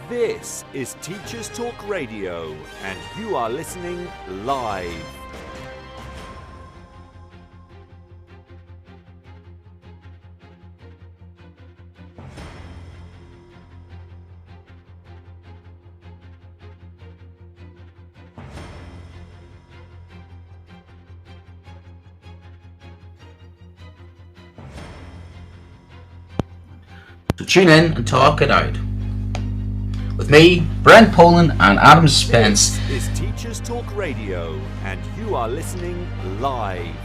This is Teachers Talk Radio, and you are listening live. So tune in and talk it out. With me, Brent Poland and Adam Spence. This is Teachers Talk Radio, and you are listening live.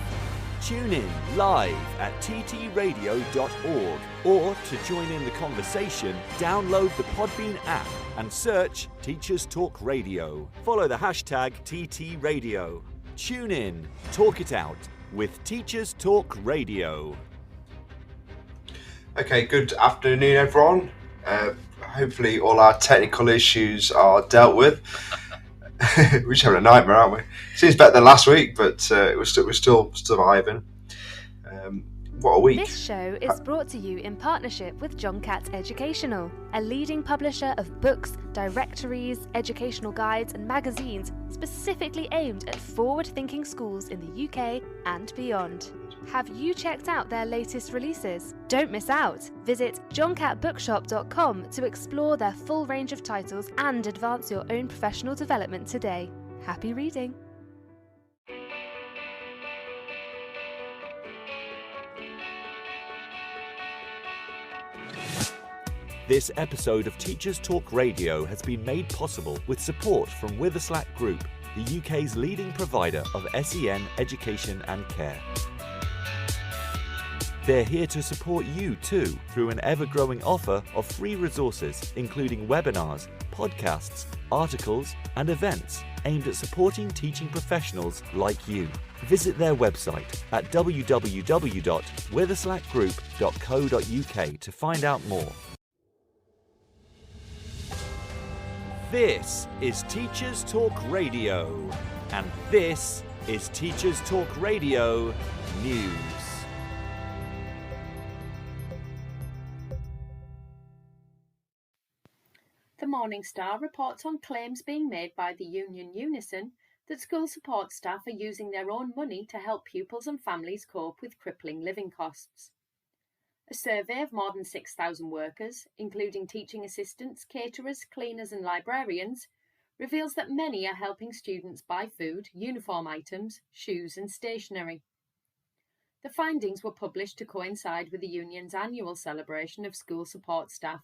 Tune in live at ttradio.org, or to join in the conversation, download the Podbean app and search Teachers Talk Radio. Follow the hashtag TTRadio. Tune in, talk it out with Teachers Talk Radio. Okay, good afternoon, everyone. Hopefully all our technical issues are dealt with. We're just having a nightmare, aren't we? Seems better than last week, but we're still surviving. What a week. This show is brought to you in partnership with John Catt Educational, a leading publisher of books, directories, educational guides and magazines specifically aimed at forward-thinking schools in the UK and beyond. Have you checked out their latest releases? Don't miss out! Visit johncattbookshop.com to explore their full range of titles and advance your own professional development today. Happy reading! This episode of Teachers Talk Radio has been made possible with support from Witherslack Group, the UK's leading provider of SEN education and care. They're here to support you too through an ever-growing offer of free resources, including webinars, podcasts, articles, and events aimed at supporting teaching professionals like you. Visit their website at www.witherslackgroup.co.uk to find out more. This is Teachers Talk Radio, and this is Teachers Talk Radio News. The Morning Star reports on claims being made by the union Unison that school support staff are using their own money to help pupils and families cope with crippling living costs. A survey of more than 6,000 workers, including teaching assistants, caterers, cleaners and librarians, reveals that many are helping students buy food, uniform items, shoes and stationery. The findings were published to coincide with the union's annual celebration of school support staff,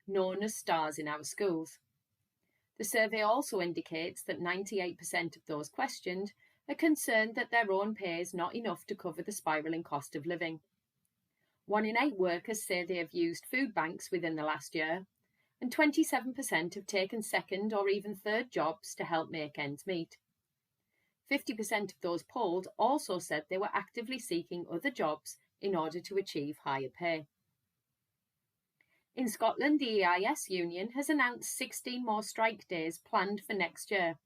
known as Stars in Our Schools. The survey also indicates that 98% of those questioned are concerned that their own pay is not enough to cover the spiralling cost of living. 1 in 8 workers say they have used food banks within the last year, and 27% have taken second or even third jobs to help make ends meet. 50% of those polled also said they were actively seeking other jobs in order to achieve higher pay. In Scotland, the EIS union has announced 16 more strike days planned for next year,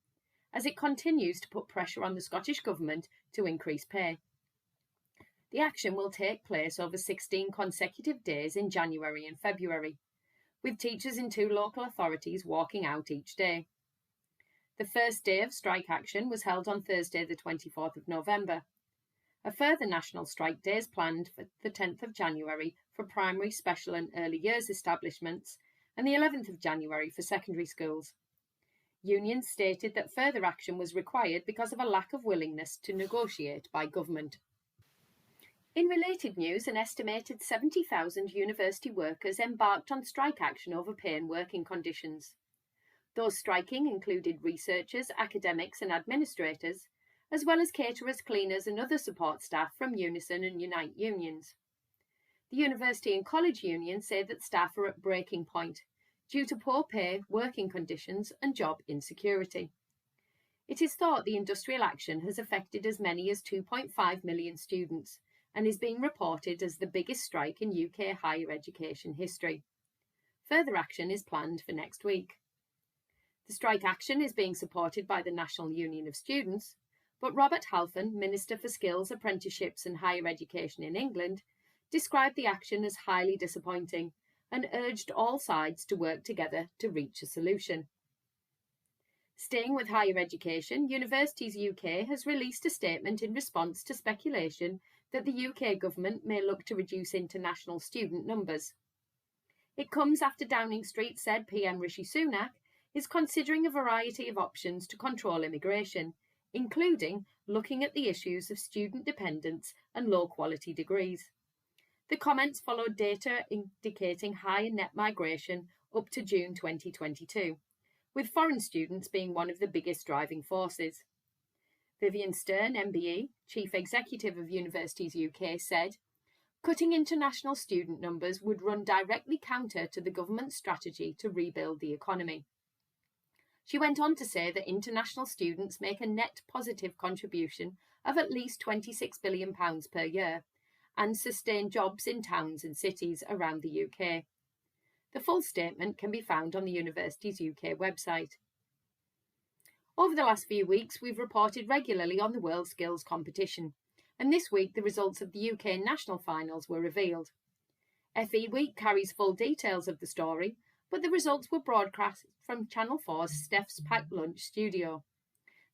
as it continues to put pressure on the Scottish Government to increase pay. The action will take place over 16 consecutive days in January and February, with teachers in 2 local authorities walking out each day. The first day of strike action was held on Thursday the 24th of November. A further national strike day is planned for the 10th of January for primary, special and early years establishments and the 11th of January for secondary schools. Unions stated that further action was required because of a lack of willingness to negotiate by government. In related news, an estimated 70,000 university workers embarked on strike action over pay and working conditions. Those striking included researchers, academics and administrators, as well as caterers, cleaners and other support staff from Unison and Unite unions. The university and college unions say that staff are at breaking point due to poor pay, working conditions and job insecurity. It is thought the industrial action has affected as many as 2.5 million students and is being reported as the biggest strike in UK higher education history. Further action is planned for next week. The strike action is being supported by the National Union of Students, but Robert Halfon, Minister for Skills, Apprenticeships and Higher Education in England, described the action as highly disappointing and urged all sides to work together to reach a solution. Staying with higher education, Universities UK has released a statement in response to speculation that the UK government may look to reduce international student numbers. It comes after Downing Street said PM Rishi Sunak is considering a variety of options to control immigration, including looking at the issues of student dependence and low-quality degrees. The comments followed data indicating higher net migration up to June 2022, with foreign students being one of the biggest driving forces. Vivian Stern, MBE, Chief Executive of Universities UK, said, "Cutting international student numbers would run directly counter to the government's strategy to rebuild the economy." She went on to say that international students make a net positive contribution of at least £26 billion per year and sustain jobs in towns and cities around the UK. The full statement can be found on the Universities UK website. Over the last few weeks, we've reported regularly on the World Skills competition, and this week the results of the UK national finals were revealed. FE Week carries full details of the story, but the results were broadcast from Channel 4's Steph's Packed Lunch studio.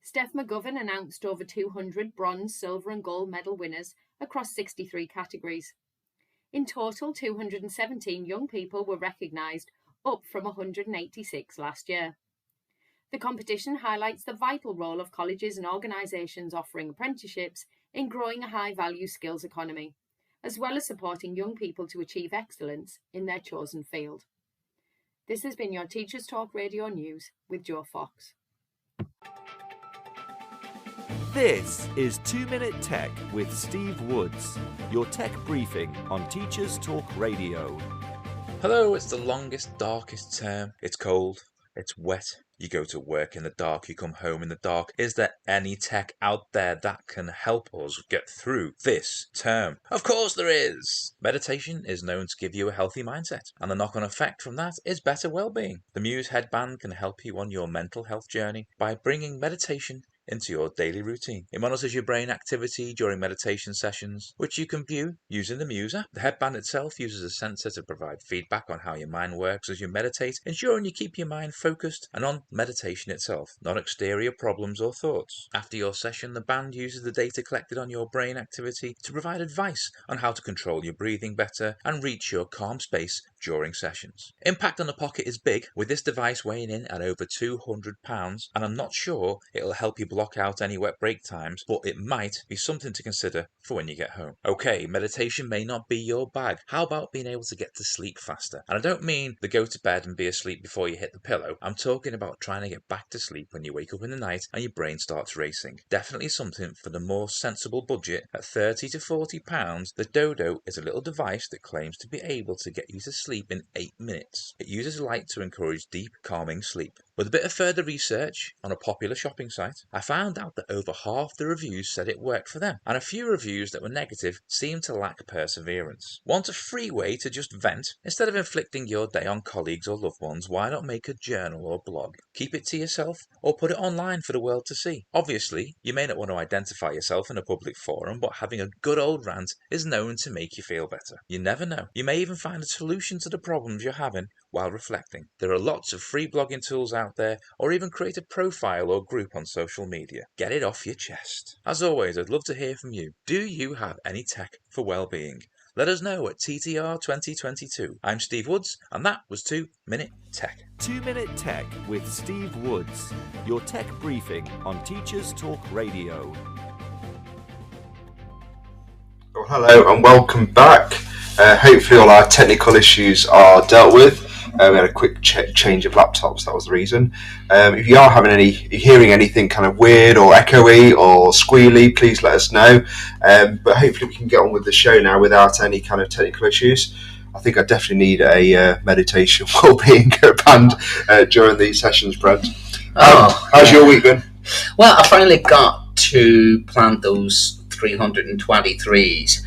Steph McGovern announced over 200 bronze, silver and gold medal winners across 63 categories. In total, 217 young people were recognised, up from 186 last year. The competition highlights the vital role of colleges and organisations offering apprenticeships in growing a high-value skills economy, as well as supporting young people to achieve excellence in their chosen field. This has been your Teachers Talk Radio News with Joe Fox. This is 2 Minute Tech with Steve Woods, your tech briefing on Teachers Talk Radio. Hello, it's the longest, darkest term. It's cold, it's wet. You go to work in the dark, you come home in the dark. Is there any tech out there that can help us get through this term? Of course there is! Meditation is known to give you a healthy mindset, and the knock-on effect from that is better well-being. The Muse headband can help you on your mental health journey by bringing meditation into your daily routine. It monitors your brain activity during meditation sessions, which you can view using the Muse app. The headband itself uses a sensor to provide feedback on how your mind works as you meditate, ensuring you keep your mind focused and on meditation itself, not exterior problems or thoughts. After your session, the band uses the data collected on your brain activity to provide advice on how to control your breathing better and reach your calm space during sessions. Impact on the pocket is big, with this device weighing in at over £200, and I'm not sure it'll help you block out any wet break times, but it might be something to consider for when you get home. Okay, meditation may not be your bag. How about being able to get to sleep faster? And I don't mean the go to bed and be asleep before you hit the pillow. I'm talking about trying to get back to sleep when you wake up in the night and your brain starts racing. Definitely something for the more sensible budget. At £30 to £40, the Dodo is a little device that claims to be able to get you to sleep in 8 minutes. It uses light to encourage deep, calming sleep. With a bit of further research on a popular shopping site, I found out that over half the reviews said it worked for them, and a few reviews that were negative seemed to lack perseverance. Want a free way to just vent? Instead of inflicting your day on colleagues or loved ones, why not make a journal or blog? Keep it to yourself or put it online for the world to see. Obviously, you may not want to identify yourself in a public forum, but having a good old rant is known to make you feel better. You never know. You may even find a solution to the problems you're having while reflecting. There are lots of free blogging tools out there, or even create a profile or group on social media. Get it off your chest. As always, I'd love to hear from you. Do you have any tech for well-being? Let us know at TTR 2022. I'm Steve Woods, and that was 2 Minute Tech. 2 Minute Tech with Steve Woods, your tech briefing on Teachers Talk Radio. Well, hello and welcome back. Hopefully all our technical issues are dealt with. We had a quick change of laptops, that was the reason. If you are hearing anything kind of weird or echoey or squealy, please let us know. But hopefully we can get on with the show now without any kind of technical issues. I think I definitely need a meditation well-being band during these sessions, Brent. How's your week been? Well, I finally got to plant those 323s,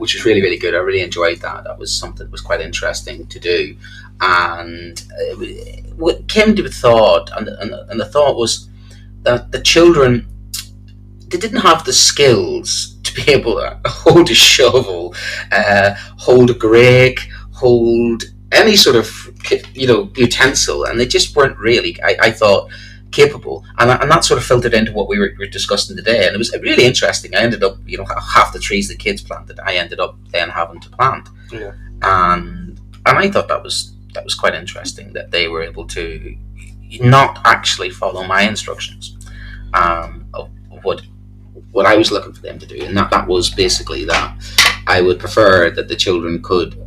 which was really, really good. I really enjoyed that. That was something that was quite interesting to do. And what came to the thought, and the thought was that the children, they didn't have the skills to be able to hold a shovel, hold a rake, hold any sort of utensil, and they just weren't really, I thought, capable. And that sort of filtered into what we were discussing today, and it was really interesting. I ended up, half the trees the kids planted, I ended up then having to plant. Yeah. And I thought that was quite interesting, that they were able to not actually follow my instructions of what I was looking for them to do, and that was basically that I would prefer that the children could.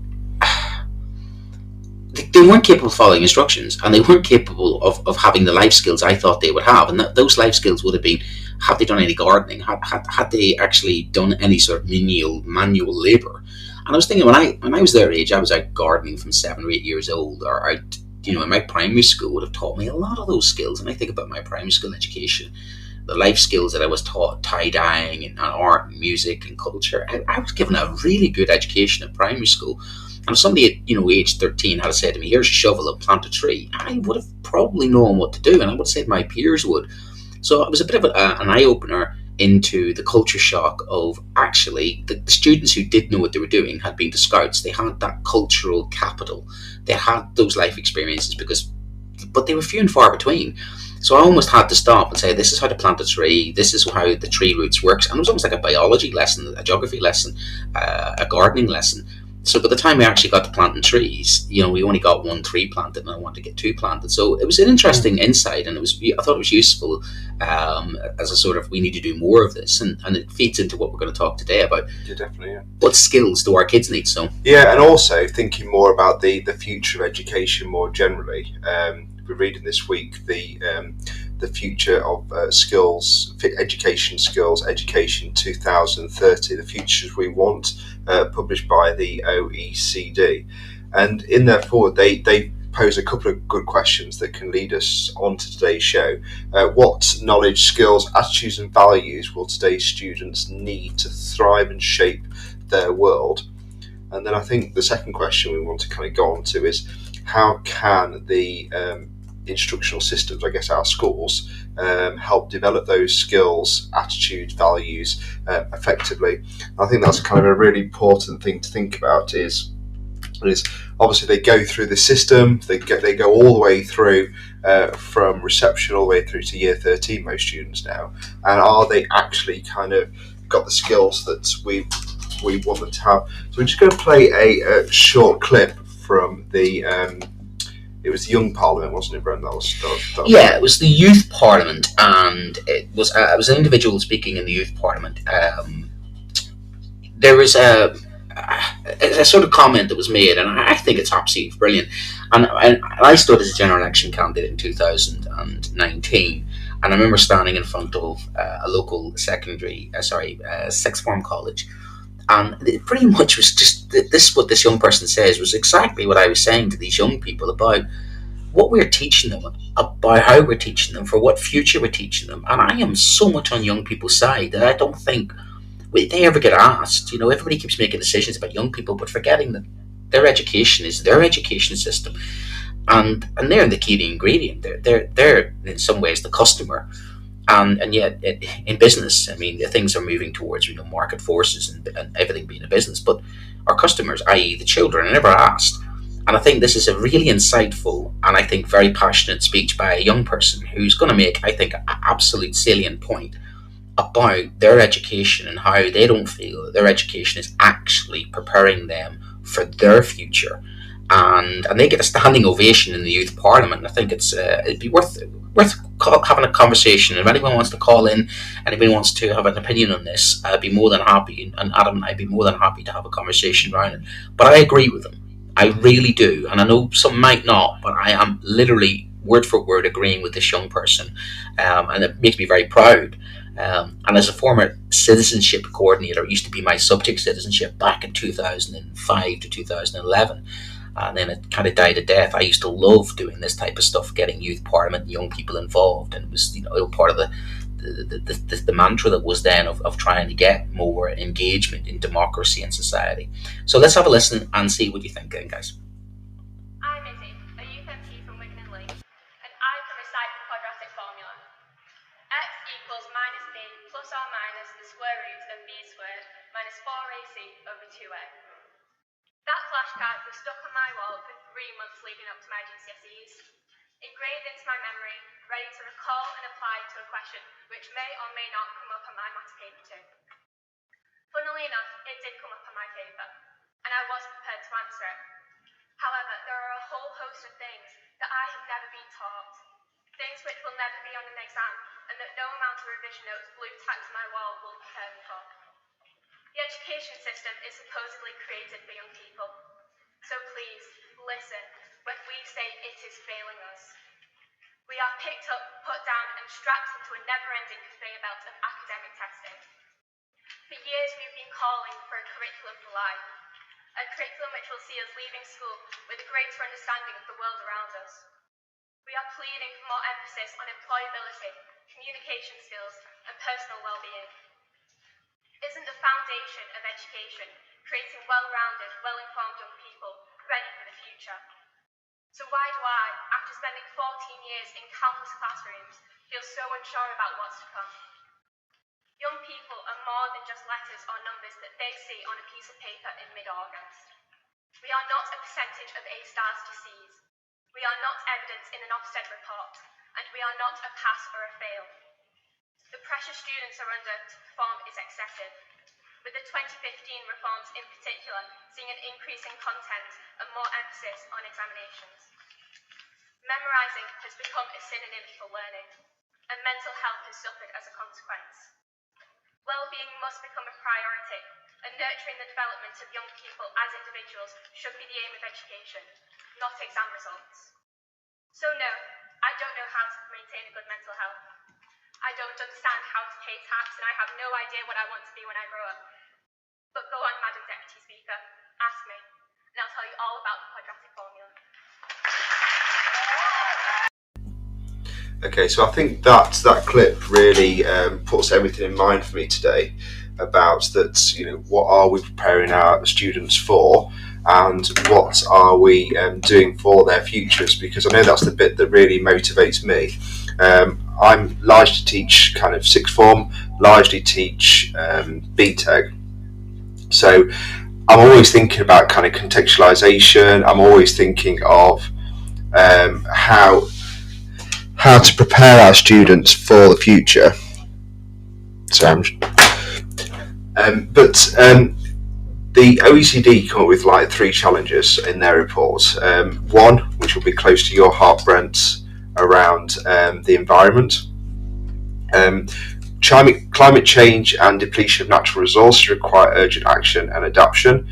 They weren't capable of following instructions, and they weren't capable of having the life skills I thought they would have. And those life skills would have been, had they done any gardening, had they actually done any sort of manual labour. And I was thinking, when I was their age, I was out gardening from 7 or 8 years old, or out, in my primary school would have taught me a lot of those skills. And I think about my primary school education, the life skills that I was taught, tie-dyeing and art and music and culture. I was given a really good education at primary school. And if somebody at age 13 had said to me, here's a shovel and plant a tree, I would have probably known what to do, and I would have said my peers would. So it was a bit of an eye-opener into the culture shock of actually the students who did know what they were doing had been to Scouts. They had that cultural capital. They had those life experiences, but they were few and far between. So I almost had to stop and say, this is how to plant a tree, this is how the tree roots works. And it was almost like a biology lesson, a geography lesson, a gardening lesson. So by the time we actually got to planting trees, we only got 1 tree planted, and I wanted to get 2 planted. So it was an interesting insight, and I thought it was useful as a sort of, we need to do more of this, and it feeds into what we're going to talk today about. Yeah, definitely. Yeah. What skills do our kids need? So yeah, and also thinking more about the future of education more generally. We're reading this week the future of skills, education 2030, the futures we want, published by the OECD. And in their forward, they pose a couple of good questions that can lead us on to today's show. What knowledge, skills, attitudes and values will today's students need to thrive and shape their world? And then I think the second question we want to kind of go on to is, how can the instructional systems, I guess our schools, help develop those skills, attitudes, values effectively? I think that's kind of a really important thing to think about, is obviously they go through the system, they go all the way through from reception all the way through to year 13, most students now, and are they actually kind of got the skills that we want them to have? So we're just going to play a short clip from the it was the Young Parliament, wasn't it, Brent? Yeah, it was the Youth Parliament, and it was an individual speaking in the Youth Parliament. There was a sort of comment that was made, and I think it's absolutely brilliant. And I stood as a general election candidate in 2019, and I remember standing in front of a local sixth form college. And it pretty much was just this. What this young person says was exactly what I was saying to these young people about what we're teaching them, about how we're teaching them, for what future we're teaching them. And I am so much on young people's side that I don't think they ever get asked. Everybody keeps making decisions about young people, but forgetting that their education is their education system, and they're the key ingredient. They're in some ways the customer. And yet, in business, I mean, things are moving towards market forces and everything being a business. But our customers, i.e., the children, are never asked. And I think this is a really insightful and I think very passionate speech by a young person who's going to make, I think, an absolute salient point about their education and how they don't feel that their education is actually preparing them for their future. And they get a standing ovation in the Youth Parliament. I think it'd be worth having a conversation. If anyone wants to call in, anybody wants to have an opinion on this, I'd be more than happy, and Adam and I'd be more than happy to have a conversation around it. But I agree with them. I really do. And I know some might not, but I am literally word for word agreeing with this young person. And it makes me very proud. And as a former citizenship coordinator, it used to be my subject citizenship back in 2005 to 2011. And then it kind of died a death. I used to love doing this type of stuff, getting Youth Parliament and young people involved, and it was part of the mantra that was then of trying to get more engagement in democracy and society. So let's have a listen and see what you think, guys. I'm Izzy, a youth MP from Wigan and Leeds, and I can recite the quadratic formula. X equals minus b plus or minus the square root of b squared minus 4ac over 2a. That flashcard was stuck on my wall for 3 months leading up to my GCSEs. Ingrained into my memory, ready to recall and apply to a question which may or may not come up on my maths paper too. Funnily enough, it did come up on my paper, and I was prepared to answer it. However, there are a whole host of things that I have never been taught, things which will never be on an exam, and that no amount of revision notes blue tacked to my wall will prepare me for. The education system is supposedly created for young people, so please, listen when we say it is failing us. We are picked up, put down, and strapped into a never-ending conveyor belt of academic testing. For years we have been calling for a curriculum for life, a curriculum which will see us leaving school with a greater understanding of the world around us. We are pleading for more emphasis on employability, communication skills, and personal well-being. Isn't the foundation of education creating well-rounded, well-informed young people ready for the future? So why do I, after spending 14 years in countless classrooms, feel so unsure about what's to come? Young people are more than just letters or numbers that they see on a piece of paper in mid-August. We are not a percentage of A stars to Cs. We are not evidence in an Ofsted report, and we are not a pass or a fail. The pressure students are under to perform is excessive, with the 2015 reforms in particular seeing an increase in content and more emphasis on examinations. Memorising has become a synonym for learning, and mental health has suffered as a consequence. Well-being must become a priority, and nurturing the development of young people as individuals should be the aim of education, not exam results. So no, I don't know how to maintain a good mental health. I don't understand how to pay tax, and I have no idea what I want to be when I grow up. But go on, Madam Deputy Speaker, ask me, and I'll tell you all about the quadratic formula. Okay, so I think that clip really puts everything in mind for me today about that. What are we preparing our students for, and what are we doing for their futures? Because I know that's the bit that really motivates me. I'm largely teach kind of sixth form, largely teach BTEC. So I'm always thinking about kind of contextualization. I'm always thinking of how to prepare our students for the future. The OECD come up with like 3 challenges in their report. One, which will be close to your heart, Brent, around the environment. Climate change and depletion of natural resources require urgent action and adaptation.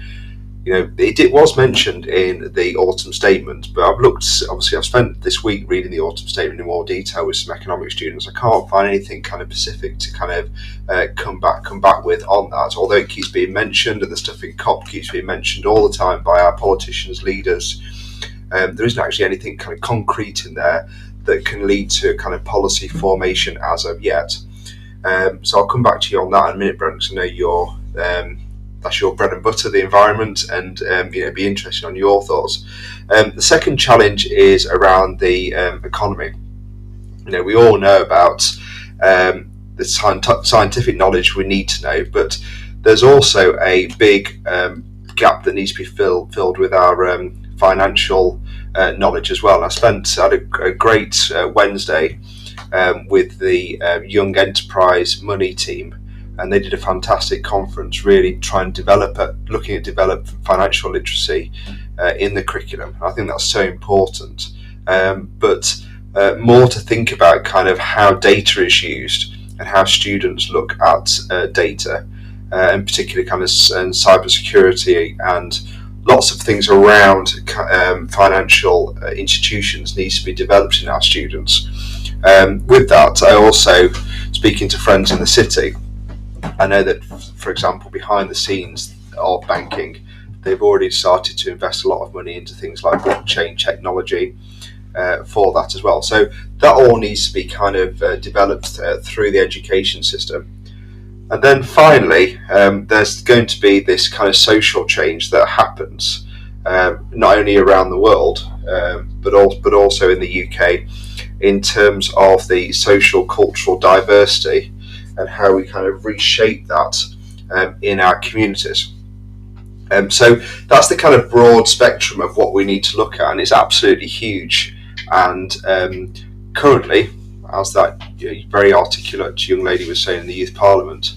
It was mentioned in the autumn statement, but I've spent this week reading the autumn statement in more detail with some economic students. I can't find anything kind of specific to kind of come back with on that, although it keeps being mentioned, and the stuff in COP keeps being mentioned all the time by our politicians, leaders. There isn't actually anything kind of concrete in there that can lead to kind of policy formation as of yet. So I'll come back to you on that in a minute, Brent, because I know that's your bread and butter, the environment, and be interested on your thoughts. The second challenge is around the economy. We all know about the scientific knowledge we need to know, but there's also a big gap that needs to be filled with our financial knowledge as well. And I had a great Wednesday with the Young Enterprise Money team, and they did a fantastic conference really trying to looking at develop financial literacy in the curriculum. I think that's so important, but more to think about kind of how data is used and how students look at data, in particular kind of cybersecurity and lots of things around financial institutions needs to be developed in our students. With that, I also, speaking to friends in the city, I know that, for example, behind the scenes of banking, they've already started to invest a lot of money into things like blockchain technology for that as well. So that all needs to be kind of developed through the education system. And then finally, there's going to be this kind of social change that happens not only around the world, but also in the UK, in terms of the social cultural diversity and how we kind of reshape that in our communities. So that's the kind of broad spectrum of what we need to look at, and it's absolutely huge. And currently, as that very articulate young lady was saying in the Youth Parliament,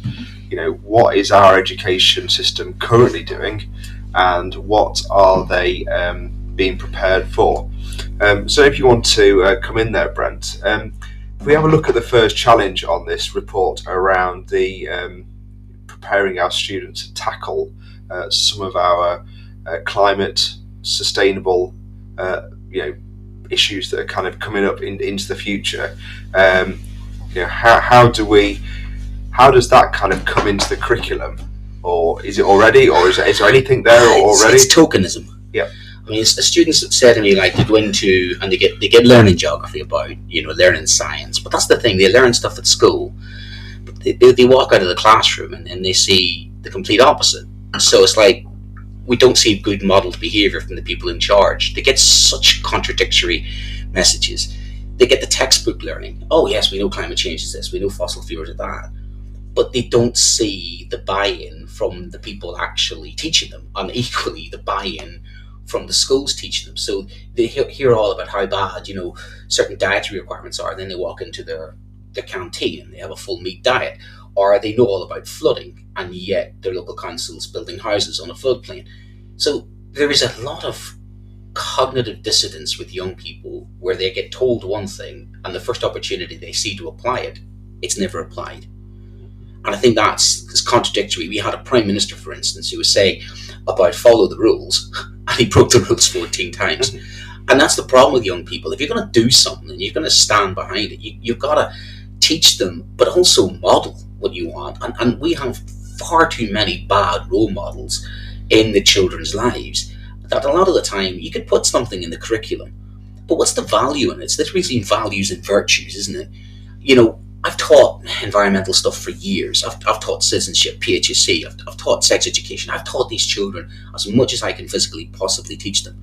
what is our education system currently doing, and what are they being prepared for? So if you want to come in there, Brent, if we have a look at the first challenge on this report around the preparing our students to tackle some of our climate sustainable issues that are kind of coming up into the future, how does that kind of come into the curriculum, or is it already, or is there anything there already? It's tokenism. Yeah. I mean, the students that say to me, like, they go into and they get learning geography about learning science, but that's the thing, they learn stuff at school, but they walk out of the classroom and they see the complete opposite. So it's like we don't see good modeled behaviour from the people in charge. They get such contradictory messages. They get the textbook learning. Oh yes, we know climate change is this, we know fossil fuels are that, but they don't see the buy-in from the people actually teaching them, and equally the buy-in from the schools teaching them. So they hear all about how bad certain dietary requirements are, then they walk into their canteen and they have a full meat diet, or they know all about flooding, and yet their local council's building houses on a floodplain. So there is a lot of cognitive dissonance with young people, where they get told one thing, and the first opportunity they see to apply it, it's never applied. And I think that's contradictory. We had a Prime Minister, for instance, who was saying about follow the rules, and he broke the rules 14 times. And that's the problem with young people. If you're going to do something and you're going to stand behind it, you've got to teach them, but also model what you want. And we have far too many bad role models in the children's lives that a lot of the time you could put something in the curriculum, but what's the value in it? It's literally values and virtues, isn't it? I've taught environmental stuff for years. I've taught citizenship, PHSC, I've taught sex education. I've taught these children as much as I can physically possibly teach them.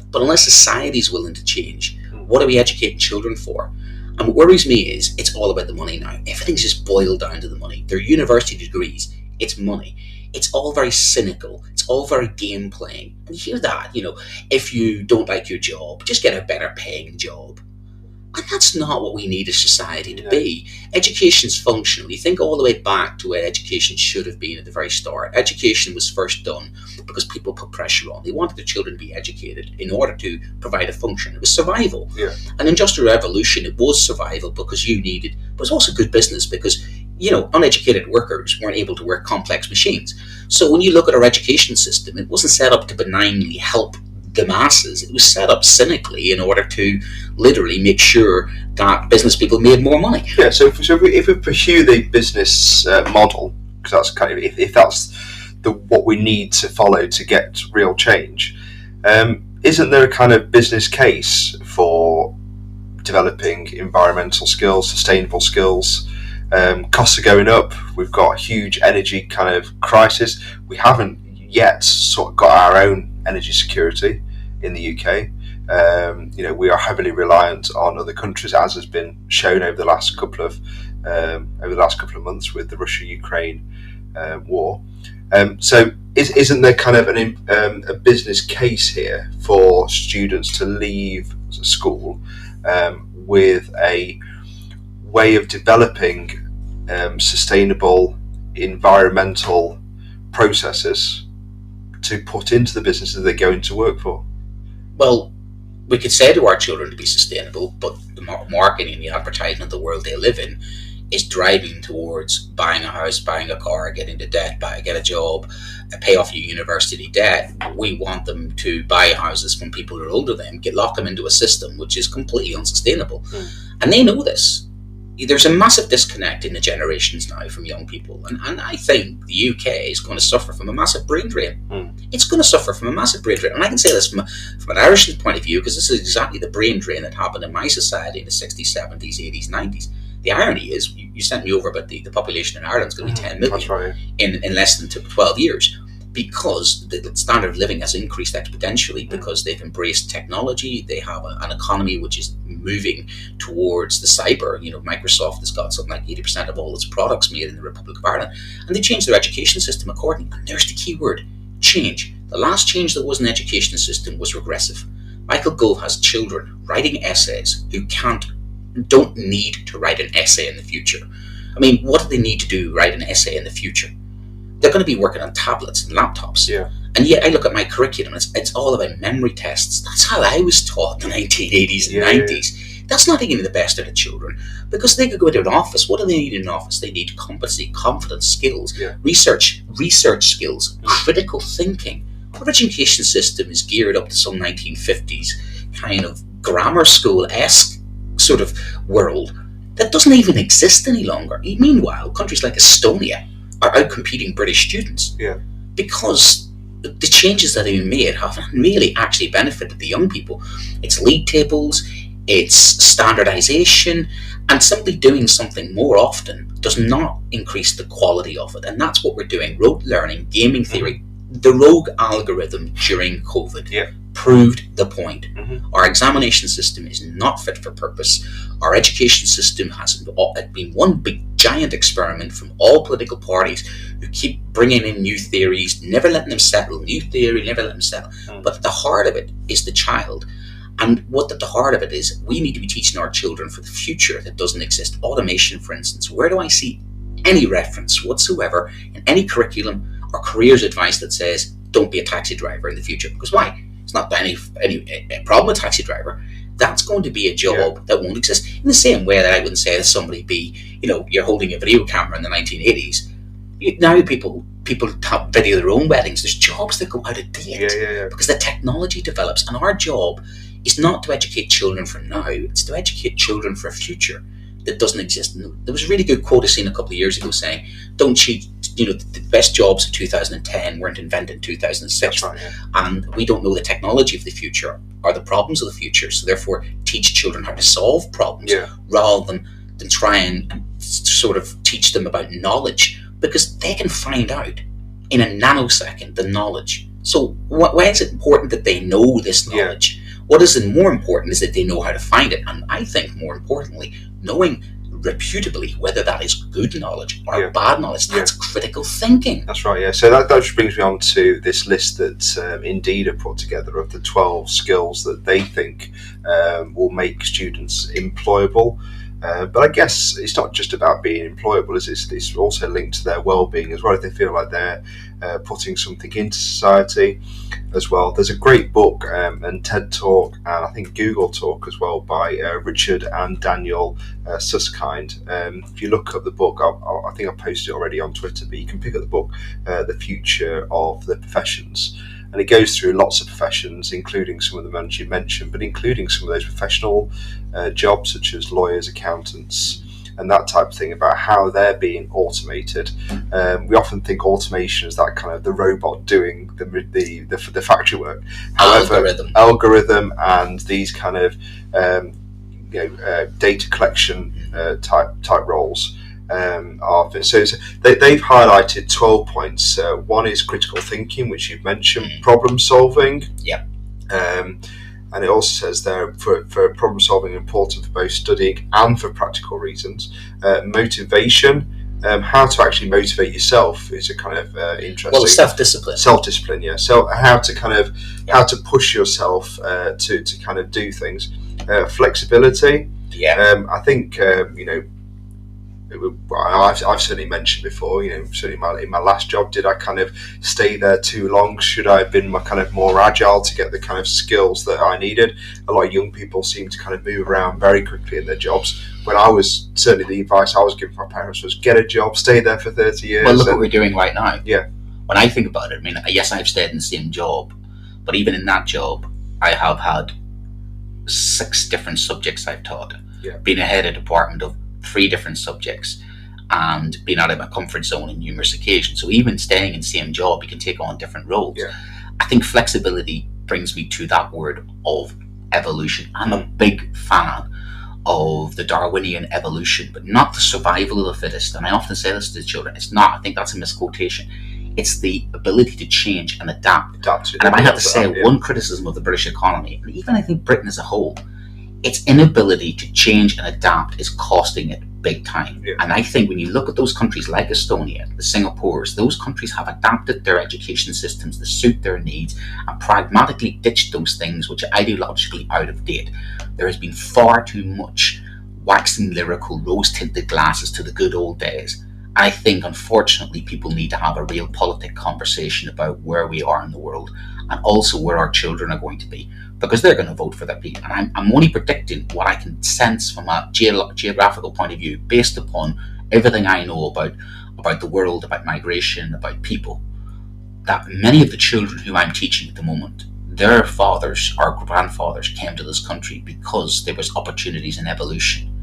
But unless society's willing to change, what are we educating children for? And what worries me is it's all about the money now. Everything's just boiled down to the money. Their university degrees, it's money. It's all very cynical. It's all very game playing. And you hear that, if you don't like your job, just get a better paying job. And that's not what we need a society to be. Education's functional. You think all the way back to where education should have been at the very start. Education was first done because people put pressure on. They wanted their children to be educated in order to provide a function. It was survival. Yeah. And Industrial Revolution, it was survival because you needed, but it was also good business because, uneducated workers weren't able to work complex machines. So when you look at our education system, it wasn't set up to benignly help the masses. It was set up cynically in order to literally make sure that business people made more money. Yeah, so if we pursue the business model, because that's kind of, if that's what we need to follow to get real change, isn't there a kind of business case for developing environmental skills, sustainable skills? Costs are going up. We've got a huge energy kind of crisis. We haven't yet sort of got our own energy security in the UK. We are heavily reliant on other countries, as has been shown over the last couple of months with the Russia-Ukraine war. So isn't there kind of a business case here for students to leave school with a way of developing sustainable environmental processes to put into the businesses they're going to work for? Well, we could say to our children to be sustainable, but the marketing, the advertisement, the world they live in is driving towards buying a house, buying a car, getting into debt, get a job, pay off your university debt. We want them to buy houses from people who are older than them, lock them into a system which is completely unsustainable. And they know this. There's a massive disconnect in the generations now from young people, and I think the UK is going to suffer from a massive brain drain. It's going to suffer from a massive brain drain, and I can say this from an Irish point of view because this is exactly the brain drain that happened in my society in the 60s, 70s, 80s, 90s. The irony is, you sent me over about the population in Ireland is going to be 10 million. That's right. in less than 12 years. Because the standard of living has increased exponentially because they've embraced technology. They have an economy which is moving towards the cyber. Microsoft has got something like 80% of all its products made in the Republic of Ireland, and they changed their education system accordingly. And there's the key word: change. The last change that was in the education system was regressive. Michael Gove has children writing essays who don't need to write an essay in the future. I mean, what do they need to do write an essay in the future? They're going to be working on tablets and laptops. Yeah. And yet I look at my curriculum, it's all about memory tests. That's how I was taught in the 1980s and 90s. That's not even the best of the children, because they could go into an office. What do they need in an office? They need competency, confidence, skills, research skills, critical thinking. Our education system is geared up to some 1950s kind of grammar school-esque sort of world that doesn't even exist any longer. Meanwhile, countries like Estonia are outcompeting British students because the changes that have been made haven't really actually benefited the young people. It's league tables, it's standardization, and simply doing something more often does not increase the quality of it. And that's what we're doing. Rote learning, gaming theory, the rogue algorithm during COVID proved the point. Our examination system is not fit for purpose. Our education system has been one big giant experiment from all political parties who keep bringing in new theories, never letting them settle, new theory, never let them settle. But at the heart of it is the child. And what at the heart of it is, we need to be teaching our children for the future that doesn't exist. Automation, for instance. Where do I see any reference whatsoever in any curriculum or careers advice that says, don't be a taxi driver in the future? Because why? It's not any problem with taxi driver. That's going to be a job that won't exist. In the same way that I wouldn't say that somebody be, you're holding a video camera in the 1980s. Now people have video their own weddings. There's jobs that go out of date because the technology develops, and our job is not to educate children for now. It's to educate children for a future that doesn't exist. There was a really good quote I seen a couple of years ago saying, "Don't cheat." The best jobs in 2010 weren't invented in 2006, and we don't know the technology of the future or the problems of the future. So therefore, teach children how to solve problems rather than try and sort of teach them about knowledge, because they can find out in a nanosecond the knowledge. So why is it important that they know this knowledge? What is more important is that they know how to find it, and I think more importantly, knowing reputably whether that is good knowledge or bad knowledge. That's critical thinking. That's right, so that just brings me on to this list that Indeed have put together of the 12 skills that they think will make students employable. But I guess it's not just about being employable, it's also linked to their well-being as well, if they feel like they're putting something into society as well. There's a great book and TED Talk, and I think Google Talk as well, by Richard and Daniel Susskind. If you look up the book, I think I posted it already on Twitter, but you can pick up the book, The Future of the Professions. And it goes through lots of professions, including some of the ones you mentioned, but including some of those professional jobs such as lawyers, accountants, and that type of thing, about how they're being automated. We often think automation is that kind of the robot doing the factory work. However, algorithm and these kind of data collection type roles. So they've highlighted 12 points. One is critical thinking, which you've mentioned, problem solving. And it also says there, for problem solving, important for both studying and for practical reasons. Motivation, how to actually motivate yourself is a kind of interesting. Well, self-discipline. Self-discipline, So how to push yourself to kind of do things. Flexibility. I think I've certainly mentioned before, certainly in my last job, did I kind of stay there too long? Should I have been kind of more agile to get the kind of skills that I needed? A lot of young people seem to kind of move around very quickly in their jobs. When I was, certainly the advice I was giving my parents was get a job, stay there for 30 years. Well, look what we're doing right now. Yeah. When I think about it, I mean, yes, I've stayed in the same job, but even in that job, I have had 6 different subjects I've taught. Been a head of department of 3 different subjects, and been out of my comfort zone on numerous occasions. So even staying in the same job, you can take on different roles. I think flexibility brings me to that word of evolution. I'm a big fan of the Darwinian evolution, but not the survival of the fittest. And I often say this to the children. It's not. I think that's a misquotation. It's the ability to change and adapt. And if I had to say one criticism of the British economy, and even I think Britain as a whole, its inability to change and adapt is costing it big time. Yeah. And I think when you look at those countries like Estonia, the Singapores, those countries have adapted their education systems to suit their needs and pragmatically ditched those things which are ideologically out of date. There has been far too much waxing lyrical, rose-tinted glasses to the good old days. I think, unfortunately, people need to have a real politic conversation about where we are in the world and also where our children are going to be, because they're going to vote for their people. And I'm only predicting what I can sense from a geographical point of view based upon everything I know about the world, about migration, about people, that many of the children who I'm teaching at the moment, their fathers or grandfathers came to this country because there was opportunities in evolution.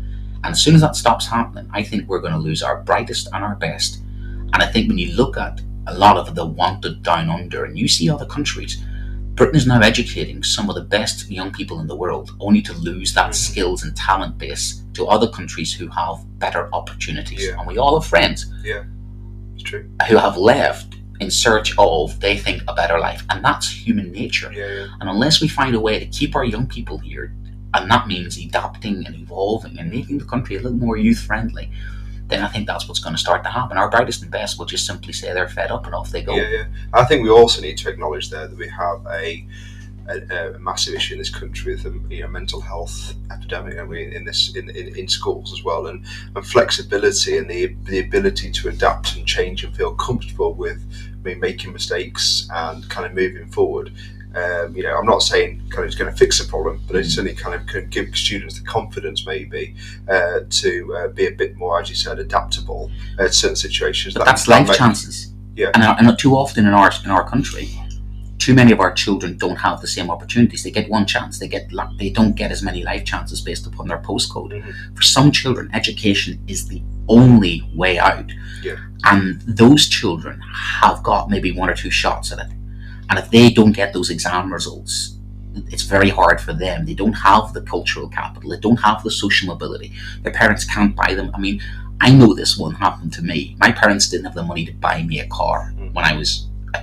And as soon as that stops happening, I think we're going to lose our brightest and our best. And I think when you look at a lot of the wanted down under, and you see other countries, Britain is now educating some of the best young people in the world, only to lose that skills and talent base to other countries who have better opportunities. Yeah. And we all have friends It's true. who have left in search of, they think, a better life. And that's human nature. Yeah. And unless we find a way to keep our young people here, and that means adapting and evolving and making the country a little more youth-friendly, then I think that's what's going to start to happen. Our brightest and best will just simply say they're fed up and off they go. Yeah. I think we also need to acknowledge there that we have a massive issue in this country with mental health epidemic, and in schools as well, and flexibility and the ability to adapt and change and feel comfortable with making mistakes and kind of moving forward. I'm not saying kind of it's going to fix the problem, but it certainly kind of could give students the confidence maybe to be a bit more, as you said, adaptable at certain situations. But that's life chances. Yeah. And too often in our country, too many of our children don't have the same opportunities. They get one chance. They don't get as many life chances based upon their postcode. Mm-hmm. For some children, education is the only way out. Yeah. And those children have got maybe one or two shots at it. And if they don't get those exam results, it's very hard for them. They don't have the cultural capital. They don't have the social mobility. Their parents can't buy them. I mean, I know this one happened to me. My parents didn't have the money to buy me a car when I was a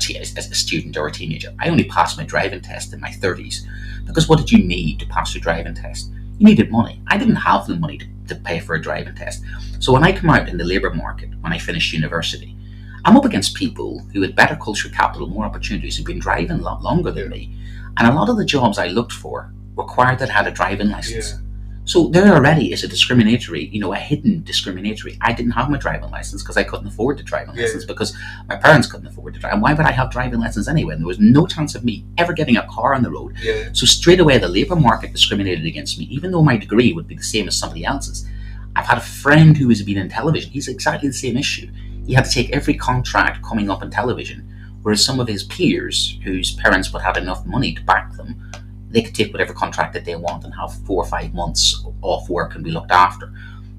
student or a teenager. I only passed my driving test in my 30s. Because what did you need to pass your driving test? You needed money. I didn't have the money to pay for a driving test. So when I come out in the labour market, when I finished university, I'm up against people who had better cultural capital, more opportunities, who've been driving a lot longer than me. And a lot of the jobs I looked for required that I had a driving license. Yeah. So there already is a discriminatory, a hidden discriminatory. I didn't have my driving license because I couldn't afford the driving license, because my parents couldn't afford to drive. And why would I have driving license anyway? And there was no chance of me ever getting a car on the road. Yeah. So straight away, the labour market discriminated against me, even though my degree would be the same as somebody else's. I've had a friend who has been in television. He's exactly the same issue. He had to take every contract coming up in television, whereas some of his peers, whose parents would have enough money to back them, they could take whatever contract that they want and have 4 or 5 months off work and be looked after.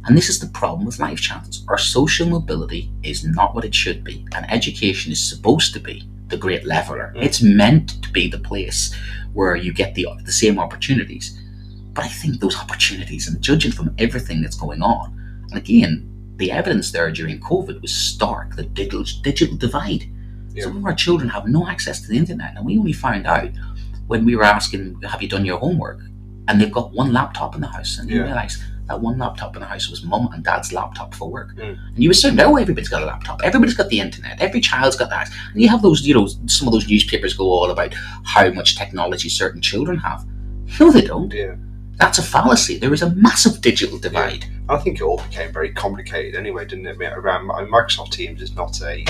And this is the problem with life chances. Our social mobility is not what it should be, and education is supposed to be the great leveler. It's meant to be the place where you get the same opportunities. But I think those opportunities, and judging from everything that's going on, and again, the evidence there during COVID was stark, the digital divide. Yeah. Some of our children have no access to the internet, and we only found out when we were asking, have you done your homework? And they've got one laptop in the house, and you realise that one laptop in the house was mum and dad's laptop for work. And you assume, everybody's got a laptop, everybody's got the internet, every child's got that. And you have those, some of those newspapers go all about how much technology certain children have. No, they don't. Yeah. That's a fallacy. There is a massive digital divide. I think it all became very complicated anyway, didn't it? Microsoft Teams is not a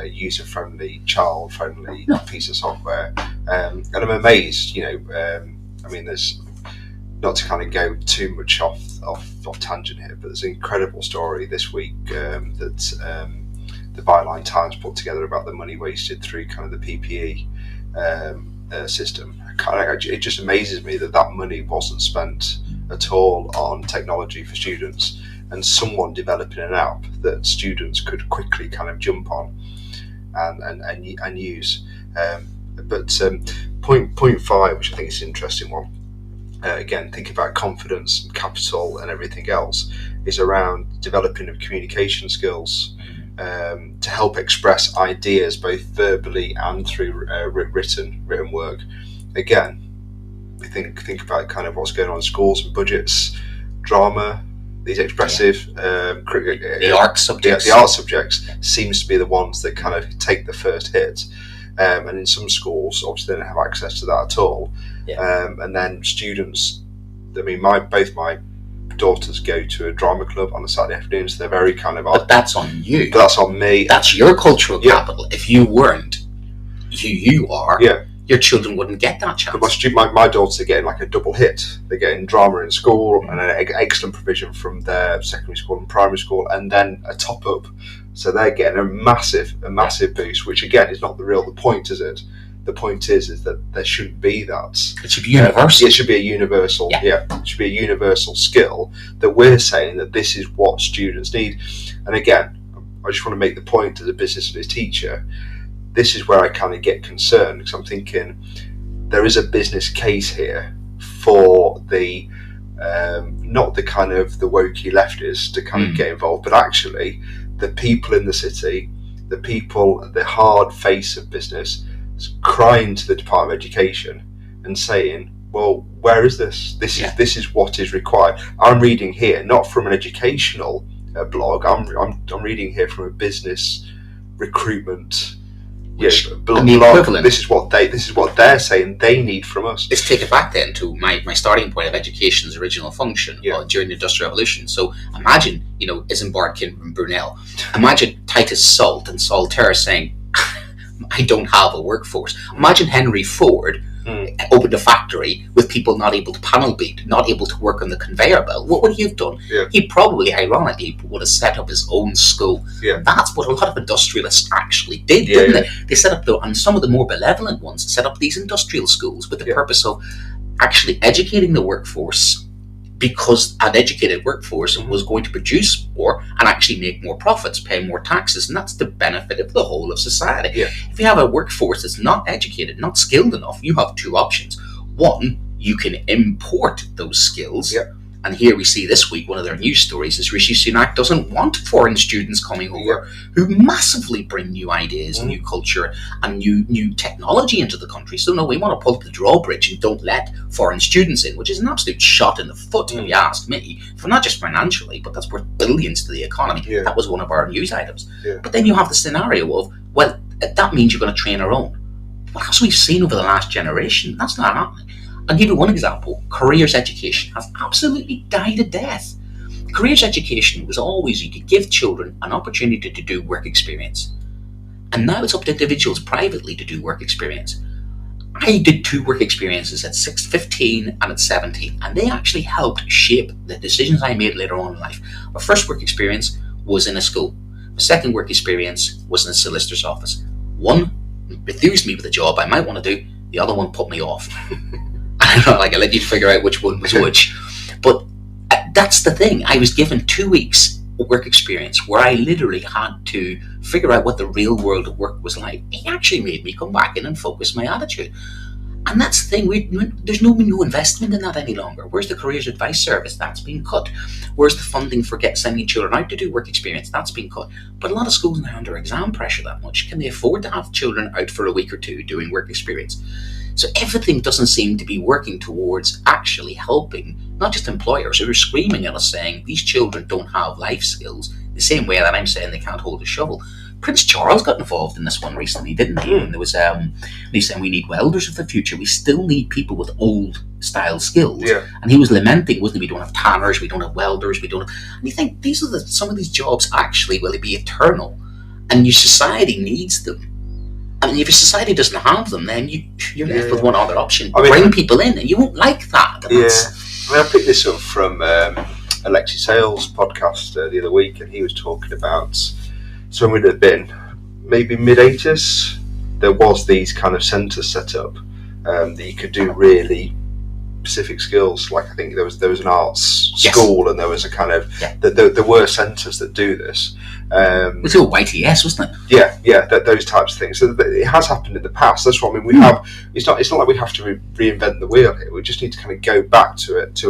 user-friendly, child-friendly piece of software, and I'm amazed. There's, not to kind of go too much off tangent here, but there's an incredible story this week that the Byline Times put together about the money wasted through kind of the PPE system. It just amazes me that money wasn't spent at all on technology for students, and someone developing an app that students could quickly kind of jump on and use. But point 5, which I think is an interesting one, again, think about confidence and capital and everything else, is around developing of communication skills to help express ideas both verbally and through written work. Again, we think about kind of what's going on in schools and budgets, drama, these expressive the art subjects. The art subjects seems to be the ones that kind of take the first hit. And in some schools, obviously, they don't have access to that at all. And then students, I mean, both my daughters go to a drama club on a Saturday afternoon, so they're very kind of. But that's on you. But that's on me. That's your cultural capital. If you weren't who you are, your children wouldn't get that chance. But my daughters are getting like a double hit. They're getting drama in school and an excellent provision from their secondary school and primary school, and then a top up. So they're getting a massive boost, which again is not the point, is it? The point is that there shouldn't be that. It should be universal. It should be a universal. It should be a universal skill that we're saying that this is what students need. And again, I just want to make the point as a business and a teacher. This is where I kind of get concerned, because I'm thinking there is a business case here for the not the kind of the wokey leftists to kind of get involved, but actually the people in the city, the people, the hard face of business, crying to the Department of Education and saying, well, where is this? This is what is required. I'm reading here not from an educational blog. I'm reading here from a business recruitment blog. This is what they're saying they need from us. Let's take it back then to my starting point of education's original function during the Industrial Revolution. So imagine, Isambard, Kim, and Brunel. Imagine Titus Salt and Saltaire saying, I don't have a workforce. Imagine Henry Ford opened a factory with people not able to panel beat, not able to work on the conveyor belt. What would he have done? He probably, ironically, would have set up his own school. That's what a lot of industrialists actually did, didn't they? They set up, and some of the more benevolent ones set up these industrial schools with the purpose of actually educating the workforce, because an educated workforce was going to produce more and actually make more profits, pay more taxes, and that's the benefit of the whole of society. If you have a workforce that's not educated, not skilled enough, you have two options. One, you can import those skills. And here we see this week, one of their news stories is Rishi Sunak doesn't want foreign students coming over who massively bring new ideas, new culture, and new technology into the country. So no, we want to pull up the drawbridge and don't let foreign students in, which is an absolute shot in the foot, if you ask me. For not just financially, but that's worth billions to the economy. That was one of our news items. But then you have the scenario of, well, that means you're going to train our own. Well, as we've seen over the last generation, that's not happening. I'll give you one example. Careers education has absolutely died a death. Careers education was always, you could give children an opportunity to do work experience. And now it's up to individuals privately to do work experience. I did 2 work experiences at 15 and at 17, and they actually helped shape the decisions I made later on in life. My first work experience was in a school. My second work experience was in a solicitor's office. One enthused me with a job I might want to do, the other one put me off. I don't know, I let you figure out which one was which. But that's the thing. I was given 2 weeks of work experience where I literally had to figure out what the real world of work was like. It actually made me come back in and focus my attitude. And that's the thing. There's no investment in that any longer. Where's the careers advice service? That's been cut. Where's the funding for sending children out to do work experience? That's been cut. But a lot of schools now are under exam pressure that much. Can they afford to have children out for a week or 2 doing work experience? So everything doesn't seem to be working towards actually helping, not just employers who are screaming at us saying these children don't have life skills, the same way that I'm saying they can't hold a shovel. Prince Charles got involved in this one recently, didn't he? And there was he's saying we need welders of the future. We still need people with old style skills. And he was lamenting, wasn't he? We don't have tanners, we don't have welders, we don't have... And you think these are some of these jobs actually will be eternal, and your society needs them. I mean, if your society doesn't have them, then you're left with one other option. Bring people in, and you won't like that. I picked this up from Alexi Sales' podcast the other week, and he was talking about, so when it had been maybe mid-80s, there was these kind of centres set up that you could do really specific skills. Like I think there was an arts school, and there was a kind of there were centres that do this. It was all YTS, wasn't it? Those types of things. So it has happened in the past. That's what I mean. We have. It's not like we have to reinvent the wheel here. We just need to kind of go back to it.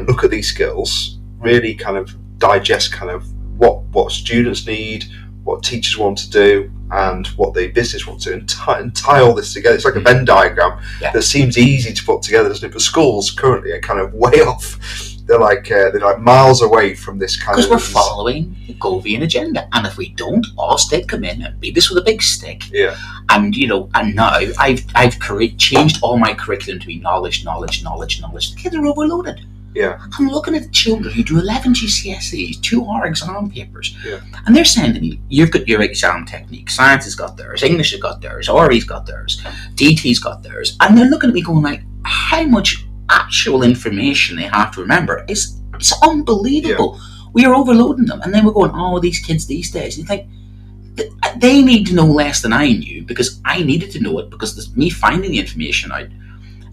Look at these skills, really kind of digest kind of what students need, what teachers want to do, and what the business wants to do, and tie all this together. It's like a Venn diagram that seems easy to put together, doesn't it? But schools currently are kind of way off they're like miles away from this kind of. Because we're following the Govian agenda, and if we don't, Ofsted come in and beat us with a big stick. Yeah. And and now I've changed all my curriculum to be knowledge. The kids are overloaded. Yeah. I'm looking at the children who do 11 GCSEs, 2 exam papers, yeah. and they're saying to me, "You've got your exam technique. Science has got theirs. English has got theirs. RE's got theirs. DT's got theirs." And they're looking at me going like, "How much actual information they have to remember is unbelievable." Yeah. We are overloading them, and then we're going, "Oh, these kids these days." And you think they need to know less than I knew, because I needed to know it, because me finding the information out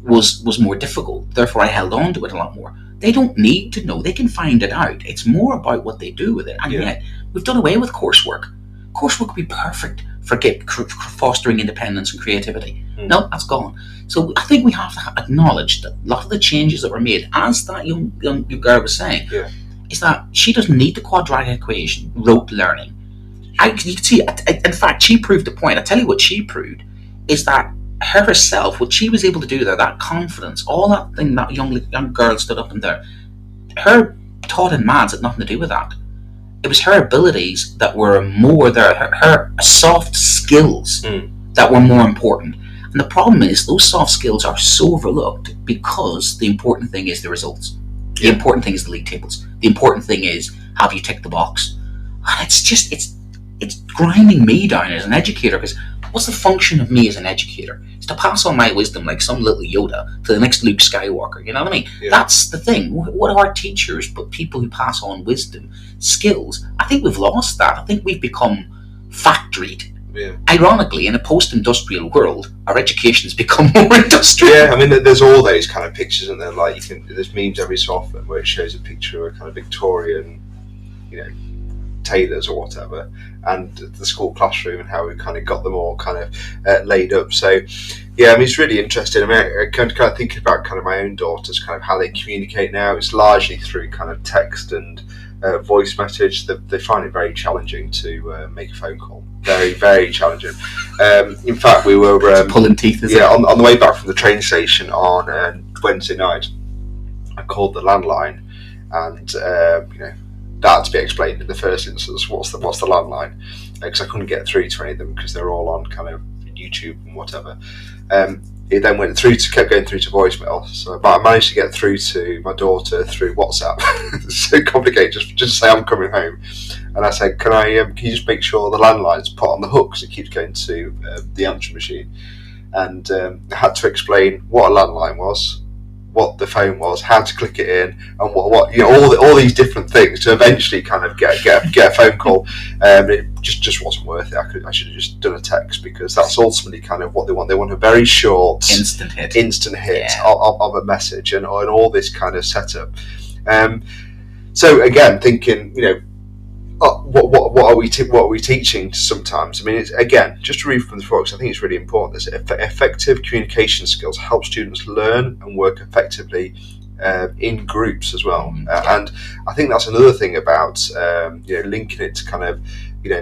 was more difficult. Therefore, I held on to it a lot more. They don't need to know. They can find it out. It's more about what they do with it. And yet, we've done away with coursework. Coursework would be perfect for fostering independence and creativity. No, that's gone. So I think we have to acknowledge that a lot of the changes that were made, as that young girl was saying, is that she doesn't need the quadratic equation, rote learning. You can see, in fact, she proved the point. I tell you what she proved, is that her herself, what she was able to do there, that confidence, all that thing that young girl stood up and there, her taught in maths had nothing to do with that. It was her abilities that were more there, her soft skills that were more important. And the problem is, those soft skills are so overlooked, because the important thing is the results. The important thing is the league tables. The important thing is, have you ticked the box? And it's grinding me down as an educator, because what's the function of me as an educator? It's to pass on my wisdom like some little Yoda to the next Luke Skywalker, you know what I mean? Yeah. That's the thing. What are teachers but people who pass on wisdom, skills? I think we've lost that. I think we've become factoried. Yeah. Ironically, in a post-industrial world, our education has become more industrial. Yeah, I mean, there's all those kind of pictures, isn't there? Like, there's memes every so often where it shows a picture of a kind of Victorian, tailors or whatever, and the school classroom, and how we kind of got them all kind of laid up. So yeah, I mean, it's really interesting. I mean, I kind of thinking about kind of my own daughters, kind of how they communicate now. It's largely through kind of text and voice message. They find it very challenging to make a phone call. Very, very challenging. In fact, we were pulling teeth. On the way back from the train station on Wednesday night, I called the landline, and that had to be explained in the first instance. What's the landline? Because I couldn't get through to any of them because they're all on kind of YouTube and whatever. It then kept going through to voicemail. So I managed to get through to my daughter through WhatsApp. It's so complicated. Just to say I'm coming home, and I said, "Can you just make sure the landline's put on the hook because it keeps going to the answering machine?" And I had to explain what a landline was, what the phone was, how to click it in, and what all these different things to eventually kind of get a phone call. It just wasn't worth it. I should have just done a text, because that's ultimately kind of what they want. They want a very short, instant hit of a message, and all this kind of setup. So again, thinking, what are we teaching sometimes? I mean, it's, again, just to read from the books, I think it's really important. Effective communication skills help students learn and work effectively in groups as well. And I think that's another thing about linking it to kind of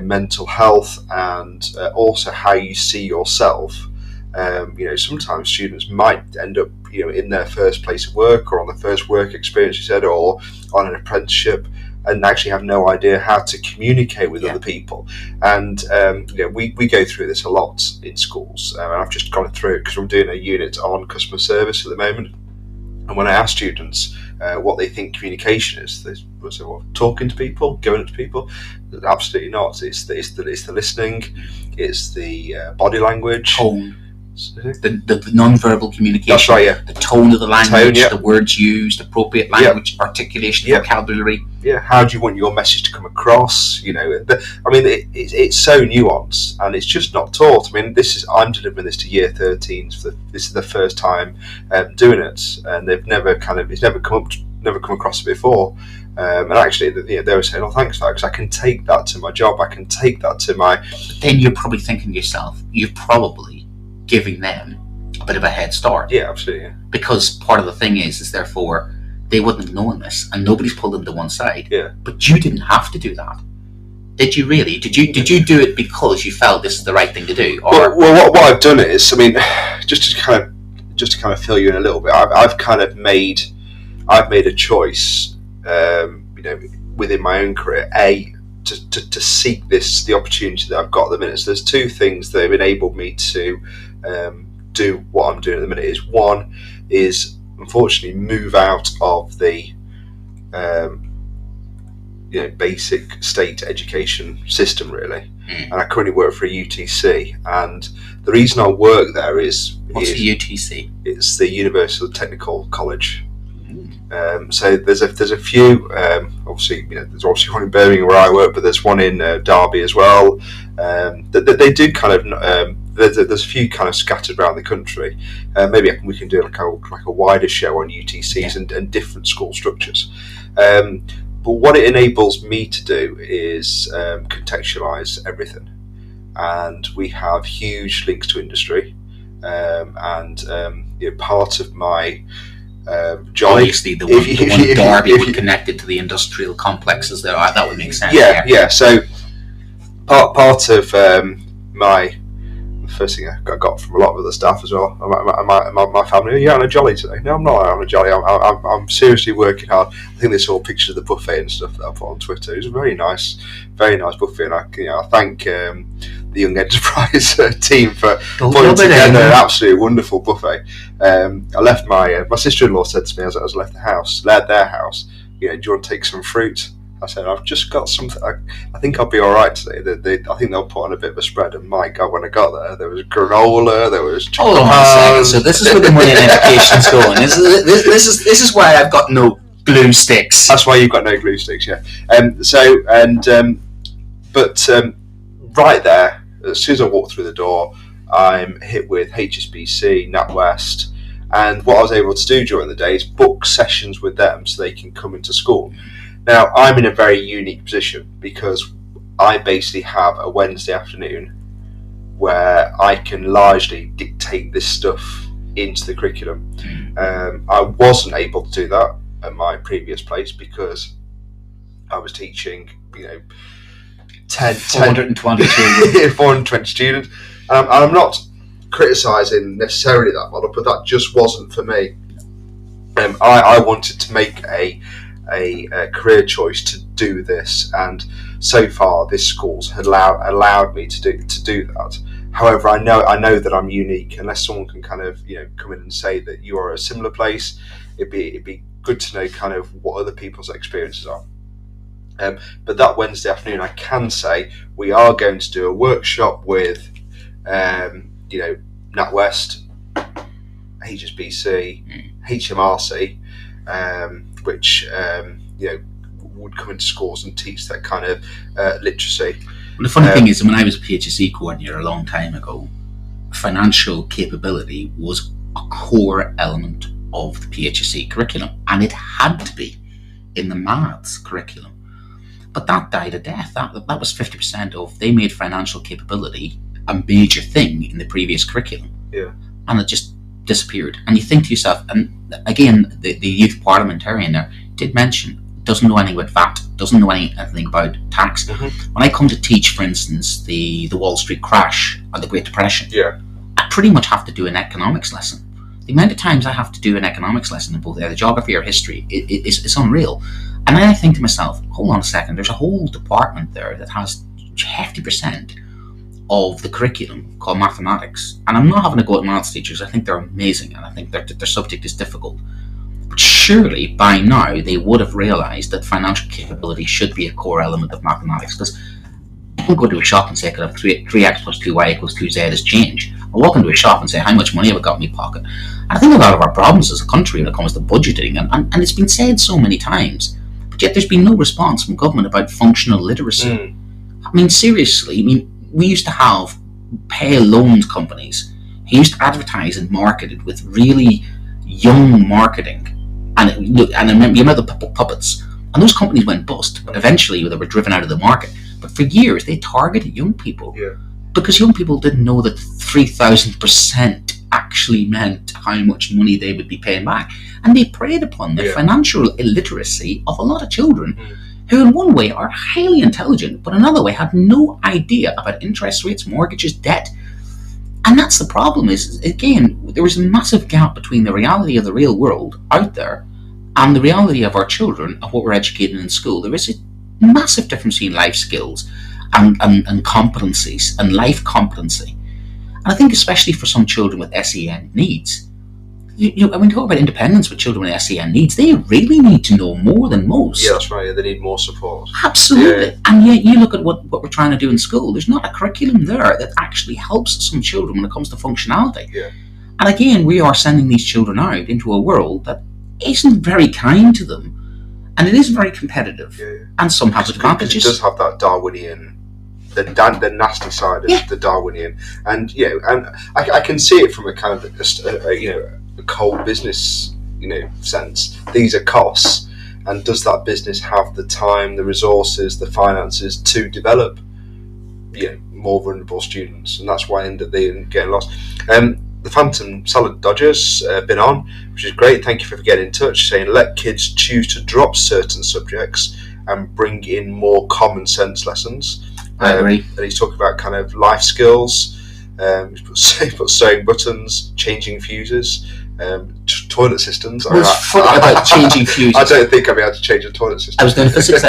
mental health, and also how you see yourself. Sometimes students might end up in their first place of work, or on the first work experience, you said, or on an apprenticeship, and actually have no idea how to communicate with other people. And we go through this a lot in schools, and I've just gone through it because we're doing a unit on customer service at the moment. And when I ask students what they think communication is, they say, "Well, talking to people, going up to people." Absolutely not. It's the listening, it's the body language, tone, the non-verbal communication. That's right, yeah. The tone of the language, the words used, appropriate language, articulation, vocabulary. Yeah, how do you want your message to come across? It's so nuanced, and it's just not taught. I mean, I'm delivering this to year 13s. This is the first time doing it, and it's never come across it before. And actually, they were saying, "Oh, thanks for that, because I can take that to my job. I can take that to my." But then you're probably thinking to yourself, you're probably giving them a bit of a head start. Yeah, absolutely. Yeah. Because part of the thing is therefore they wouldn't have known this, and nobody's pulled them to one side. Yeah. But you didn't have to do that. Did you really? Did you do it because you felt this is the right thing to do? Or well, what I've done is, I mean, just to kind of fill you in a little bit, I've kind of made I've made a choice, within my own career, to seek the opportunity that I've got at the minute. So there's two things that have enabled me to do what I'm doing at the minute. One is unfortunately move out of the basic state education system, really. And I currently work for a UTC, and the reason I work there is... What's the UTC? It's the Universal Technical College. So there's a few, obviously, there's obviously one in Birmingham where I work, but there's one in Derby as well. They do kind of, there's a few kind of scattered around the country. Maybe we can do like a wider show on UTCs and different school structures. But what it enables me to do is contextualise everything, and we have huge links to industry, and part of my job. Obviously, the one in Derby would connect it to the industrial complexes there. That would make sense. Yeah. So part of the first thing I got from a lot of other staff as well, my family, are you on a jolly today? No, I'm not on a jolly. I'm seriously working hard. I think they saw pictures of the buffet and stuff that I put on Twitter. It was a very nice buffet, and I thank the Young Enterprise team for putting together an absolutely wonderful buffet. I left my sister-in-law said to me as I left their house, do you want to take some fruit? I said, I've just got something. I think I'll be all right today. I think they'll put on a bit of a spread. And my God, when I got there was granola, there was chocolate. Hold on a second. So this is where the money in education's going. This is why I've got no glue sticks. That's why you've got no glue sticks, yeah. But right there, as soon as I walk through the door, I'm hit with HSBC, NatWest, and what I was able to do during the day is book sessions with them so they can come into school. Now, I'm in a very unique position because I basically have a Wednesday afternoon where I can largely dictate this stuff into the curriculum. I wasn't able to do that at my previous place because I was teaching, 420 students. And I'm not criticising necessarily that model, but that just wasn't for me. I wanted to make a career choice to do this, and so far this school's allowed me to do that. However, I know that I'm unique. Unless someone can kind of come in and say that you are a similar place, it'd be good to know kind of what other people's experiences are. But that Wednesday afternoon, I can say we are going to do a workshop with NatWest, HSBC, HMRC, which would come into schools and teach that kind of literacy. Well, the funny thing is, when I was a PHSE coordinator a long time ago, financial capability was a core element of the PHSE curriculum, and it had to be in the maths curriculum. But that died a death. That was 50% of. They made financial capability a major thing in the previous curriculum, and it just disappeared. And you think to yourself, and again, the youth parliamentarian there did mention, doesn't know anything about VAT, doesn't know anything about tax. Mm-hmm. When I come to teach, for instance, the Wall Street crash or the Great Depression, I pretty much have to do an economics lesson. The amount of times I have to do an economics lesson in both either geography or history, it's unreal. And then I think to myself, hold on a second, there's a whole department there that has hefty percent of the curriculum called mathematics. And I'm not having a go at maths teachers. I think they're amazing, and I think their subject is difficult. But surely by now they would have realised that financial capability should be a core element of mathematics, because I can go to a shop and say I could have 3x plus 2y equals 2z as change. I walk into a shop and say, how much money have I got in my pocket? And I think a lot of our problems as a country when it comes to budgeting, and it's been said so many times, but yet there's been no response from government about functional literacy. I mean, seriously, we used to have pay loans companies who used to advertise and market it with really young marketing. And I remember the puppets. And those companies went bust, but eventually they were driven out of the market. But for years, they targeted young people. Because young people didn't know that 3,000% actually meant how much money they would be paying back. And they preyed upon the financial illiteracy of a lot of children who in one way are highly intelligent, but another way had no idea about interest rates, mortgages, debt. And that's the problem is, again, there is a massive gap between the reality of the real world out there And the reality of our children, of what we're educating in school, there is a massive difference between life skills and competencies and life competency. And I think especially for some children with SEN needs, when we talk about independence with children with SEN needs, they really need to know more than most. Yeah, that's right. Yeah, they need more support. Absolutely. Yeah. And yet you look at what we're trying to do in school, there's not a curriculum there that actually helps some children when it comes to functionality. Yeah. And again, we are sending these children out into a world that isn't very kind to them. And it is very competitive. Yeah. And some have advantages. It does have that Darwinian, the nasty side of the Darwinian. And, and I can see it from a kind of, a cold business, sense. These are costs, and does that business have the time, the resources, the finances to develop, more vulnerable students? And that's why I end up getting lost. The Phantom Salad Dodger's been on, which is great. Thank you for getting in touch, saying let kids choose to drop certain subjects and bring in more common sense lessons. I agree. And he's talking about kind of life skills. He's put sewing buttons, changing fuses, toilet systems. What's funny about changing fuses? I don't think I'll be able to change a toilet system. I was doing a physics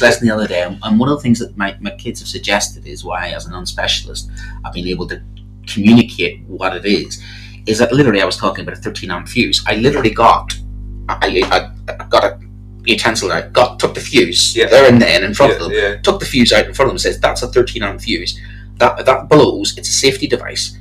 lesson the other day, and one of the things that my kids have suggested is why, as a non-specialist, I've been able to communicate what it is that literally I was talking about a 13 amp fuse. I literally got a utensil out, took the fuse there and then in front of them, took the fuse out in front of them, says that's a 13 amp fuse, that blows, it's a safety device.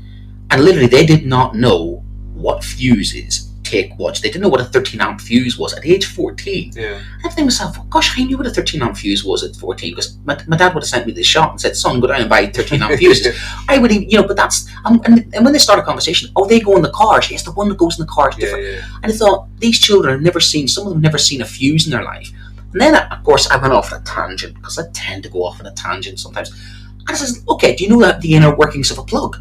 And literally they did not know what fuses take what. They didn't know what a 13 amp fuse was at age 14. I think to myself, gosh, I knew what a 13 amp fuse was at 14 because my dad would have sent me to the shop and said, son, go down and buy 13 amp fuses. I would have, but that's, and when they start a conversation, they go in the car. Yes, the one that goes in the car is different. And I thought, these children have never seen, some of them have never seen a fuse in their life. And then, of course, I went off on a tangent because I tend to go off on a tangent sometimes. And I says, okay, do you know the inner workings of a plug?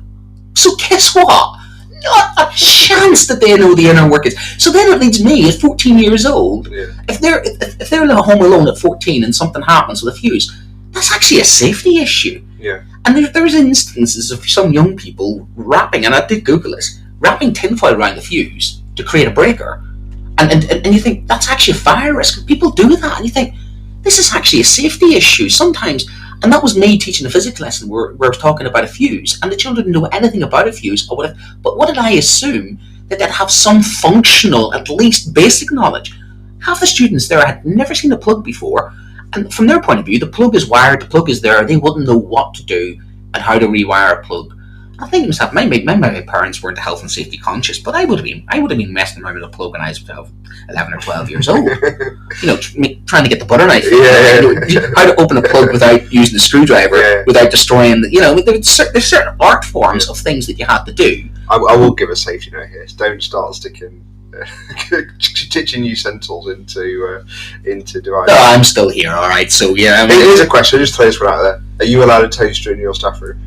So guess what? Not a chance that they know the inner workings. So then it leads me at 14 years old. If they're home alone at 14 and something happens with a fuse, that's actually a safety issue. And there's instances of some young people wrapping, and I did Google this, wrapping tinfoil around the fuse to create a breaker. And you think that's actually a fire risk. People do that, and you think this is actually a safety issue sometimes. And that was me teaching a physics lesson where I was talking about a fuse, and the children didn't know anything about a fuse. But what did I assume? That they'd have some functional, at least basic knowledge. Half the students there had never seen a plug before, and from their point of view, the plug is wired, the plug is there, they wouldn't know what to do and how to rewire a plug. I think to myself, my parents weren't health and safety conscious, but I would have been messing around with a plug when I was 11 or 12 years old. Trying to get the butter knife. How to open a plug without using the screwdriver, without destroying there's certain art forms of things that you have to do. I will give a safety note here. Don't start sticking stitching utensils into devices. No, I'm still here, alright, so Here's a question, just throw this one out there. Are you allowed a toaster in your staff room?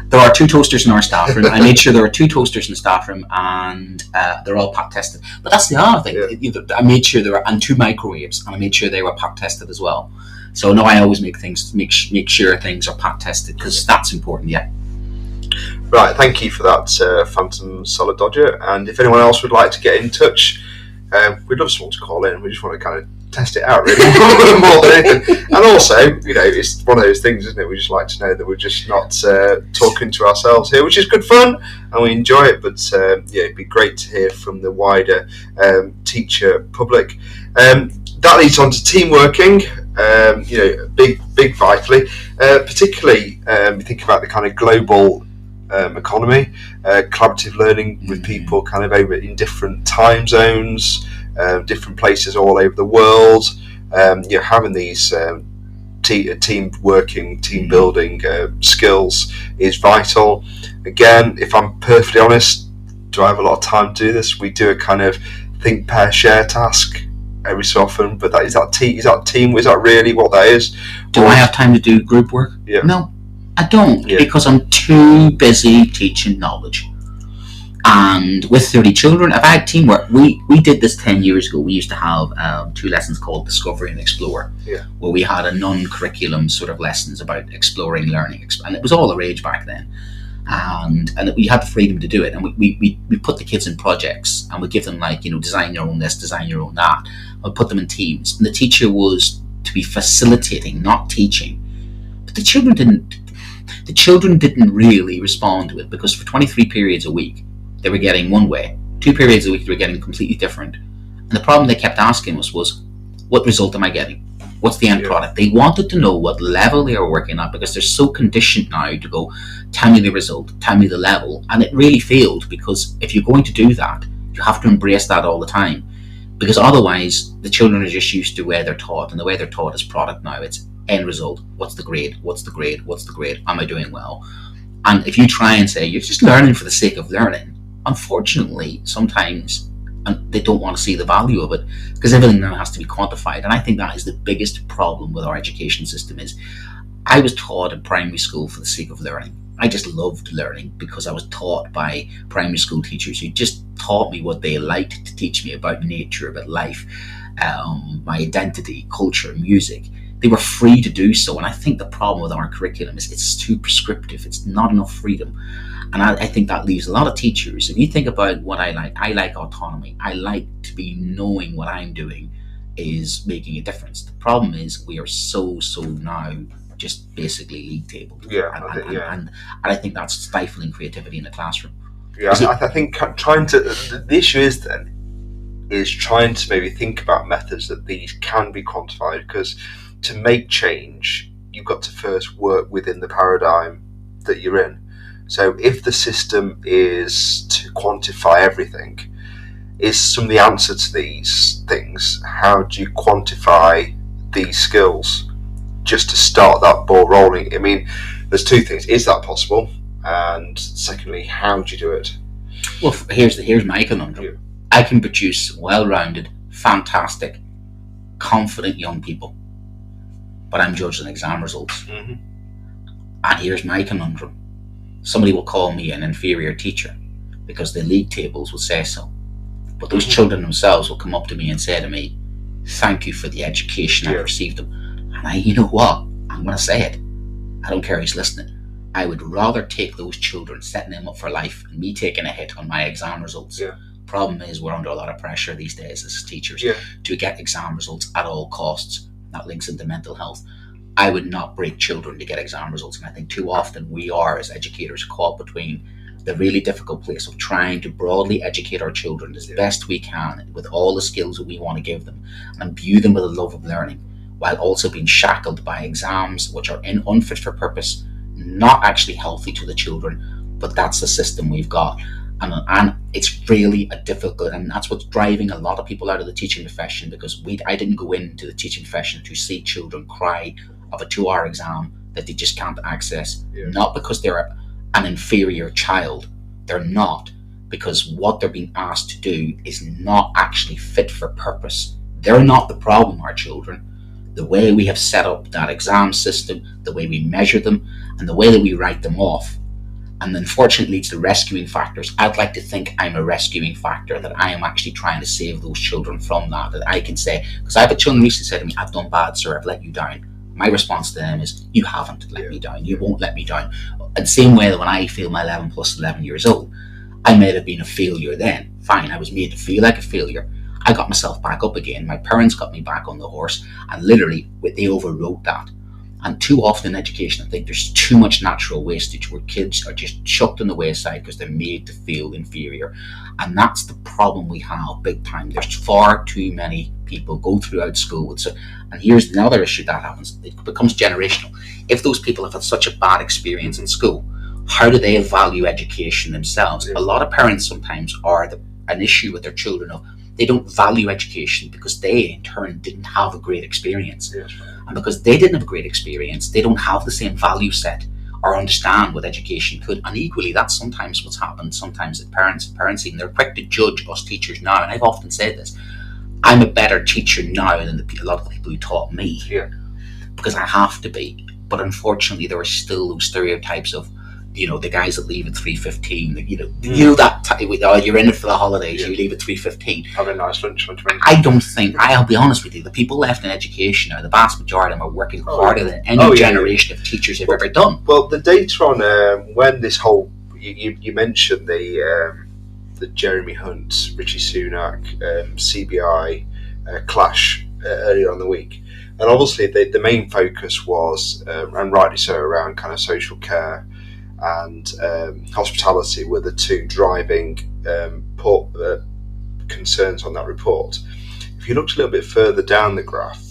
There are 2 toasters in our staff room. I made sure there were 2 toasters in the staff room, and they're all pack tested. But that's the other thing. I made sure there were, and 2 microwaves, and I made sure they were pack tested as well. So now I always make sure things are pack tested because that's important. Right, thank you for that, Phantom Solid Dodger. And if anyone else would like to get in touch, we'd love someone to call in. We just want to kind of test it out, really, more than anything. And also, it's one of those things, isn't it? We just like to know that we're just not talking to ourselves here, which is good fun, and we enjoy it. But it'd be great to hear from the wider teacher public. That leads on to team working. Big vitally, particularly think about the kind of global economy, collaborative learning with people kind of over in different time zones, different places all over the world. Having these team working, team building skills is vital. Again, if I'm perfectly honest, do I have a lot of time to do this? We do a kind of think, pair, share task every so often, but is that team? Is that really what that is? Do I have time to do group work? No, I don't, because I'm too busy teaching knowledge. And with 30 children, I've had teamwork. We did this 10 years ago. We used to have 2 lessons called Discovery and Explore, where we had a non-curriculum sort of lessons about exploring learning, and it was all the rage back then. and we had the freedom to do it, and we put the kids in projects, and we give them, like, design your own this, design your own that. We put them in teams, and the teacher was to be facilitating, not teaching. But the children didn't really respond to it, because for 23 periods a week they were getting one way, 2 periods a week they were getting completely different. And the problem they kept asking us was, what result am I getting? What's the end product? They wanted to know what level they were working at, because they're so conditioned now to go, tell me the result, tell me the level. And it really failed, because if you're going to do that, you have to embrace that all the time, because otherwise the children are just used to where they're taught, and the way they're taught is product now. It's end result. What's the grade? What's the grade? What's the grade? Am I doing well? And if you try and say you're just learning for the sake of learning, unfortunately, sometimes and they don't want to see the value of it, because everything now has to be quantified. And I think that is the biggest problem with our education system. Is I was taught in primary school for the sake of learning. I just loved learning because I was taught by primary school teachers who just taught me what they liked to teach me about nature, about life, my identity, culture, music. They were free to do so. And I think the problem with our curriculum is it's too prescriptive. It's not enough freedom. And I think that leaves a lot of teachers. If you think about what I like autonomy. I like to be knowing what I'm doing is making a difference. The problem is we are so now just basically league tabled. And I think that's stifling creativity in the classroom. Yeah, I think the issue is trying to maybe think about methods that these can be quantified, because to make change, you've got to first work within the paradigm that you're in. So if the system is to quantify everything, is some of the answer to these things, how do you quantify these skills just to start that ball rolling? I mean, there's two things. Is that possible? And secondly, how do you do it? Well, here's my conundrum. Yeah. I can produce well-rounded, fantastic, confident young people, but I'm judged on exam results. Mm-hmm. And here's my conundrum. Somebody will call me an inferior teacher because the league tables will say so. But those children themselves will come up to me and say to me, thank you for the education I've received them. And you know what? I'm going to say it. I don't care who's listening. I would rather take those children, setting them up for life, and me taking a hit on my exam results. Yeah. Problem is, we're under a lot of pressure these days as teachers to get exam results at all costs. That links into mental health. I would not break children to get exam results. And I think too often we are, as educators, caught between the really difficult place of trying to broadly educate our children as best we can with all the skills that we want to give them and imbue them with a love of learning, while also being shackled by exams which are unfit for purpose, not actually healthy to the children. But that's the system we've got. And it's really a difficult, and that's what's driving a lot of people out of the teaching profession, because I didn't go into the teaching profession to see children cry of a 2-hour exam that they just can't access. Not because they're an inferior child. They're not, because what they're being asked to do is not actually fit for purpose. They're not the problem, our children. The way we have set up that exam system, the way we measure them, and the way that we write them off, and unfortunately it's the rescuing factors. I'd like to think I'm a rescuing factor, that I am actually trying to save those children from that I can say, because I've had children recently say to me, I've done bad, sir, I've let you down. My response to them is, you haven't let me down, you won't let me down. In the same way that when I feel my 11 plus 11 years old, I may have been a failure then. Fine, I was made to feel like a failure. I got myself back up again. My parents got me back on the horse, and literally they overwrote that. And too often in education, I think there's too much natural wastage where kids are just chucked on the wayside because they're made to feel inferior. And that's the problem we have big time. There's far too many people go throughout school. And here's another issue that happens. It becomes generational. If those people have had such a bad experience in school, how do they value education themselves? A lot of parents sometimes are an issue with their children of they don't value education because they in turn didn't have a great experience. And because they didn't have a great experience, they don't have the same value set or understand what education could. And equally, that's sometimes what's happened. Sometimes the parents even, they're quick to judge us teachers now. And I've often said this, I'm a better teacher now than a lot of the people who taught me. Because I have to be. But unfortunately, there are still those stereotypes of the guys that leave at 3:15. You're in it for the holidays. Yeah. You leave at 3:15. Have a nice lunch on 20. I don't think. I'll be honest with you. The people left in education now, the vast majority of them are working harder than any generation of teachers have ever done. Well, the data on when this whole you mentioned the Jeremy Hunt, Richie Sunak, CBI clash earlier on the week, and obviously the main focus was, and rightly so, around kind of social care and hospitality were the two driving concerns on that report. If you looked a little bit further down the graph,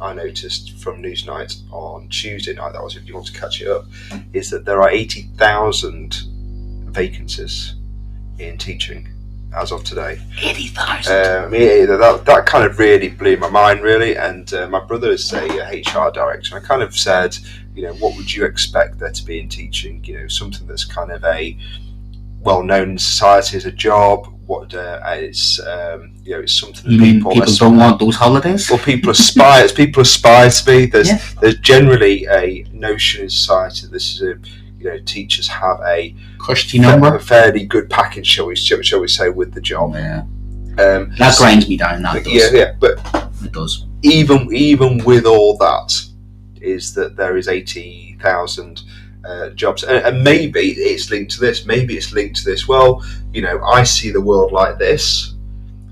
I noticed from Newsnight on Tuesday night, that was if you want to catch it up, is that there are 80,000 vacancies in teaching as of today. 80,000. That kind of really blew my mind, really. And my brother is a HR director. And I kind of said, what would you expect there to be in teaching? Something that's kind of a well-known in society as a job. What it's it's something that people don't want those holidays. Well, people aspire to be. There's generally a notion in society that this is teachers have a cushy number, a fairly good package, shall we say, with the job. Yeah. That grinds me down. That does. Yeah, but it does. Even with all that, is that there is 80,000 jobs, and maybe it's linked to this. Well, I see the world like this,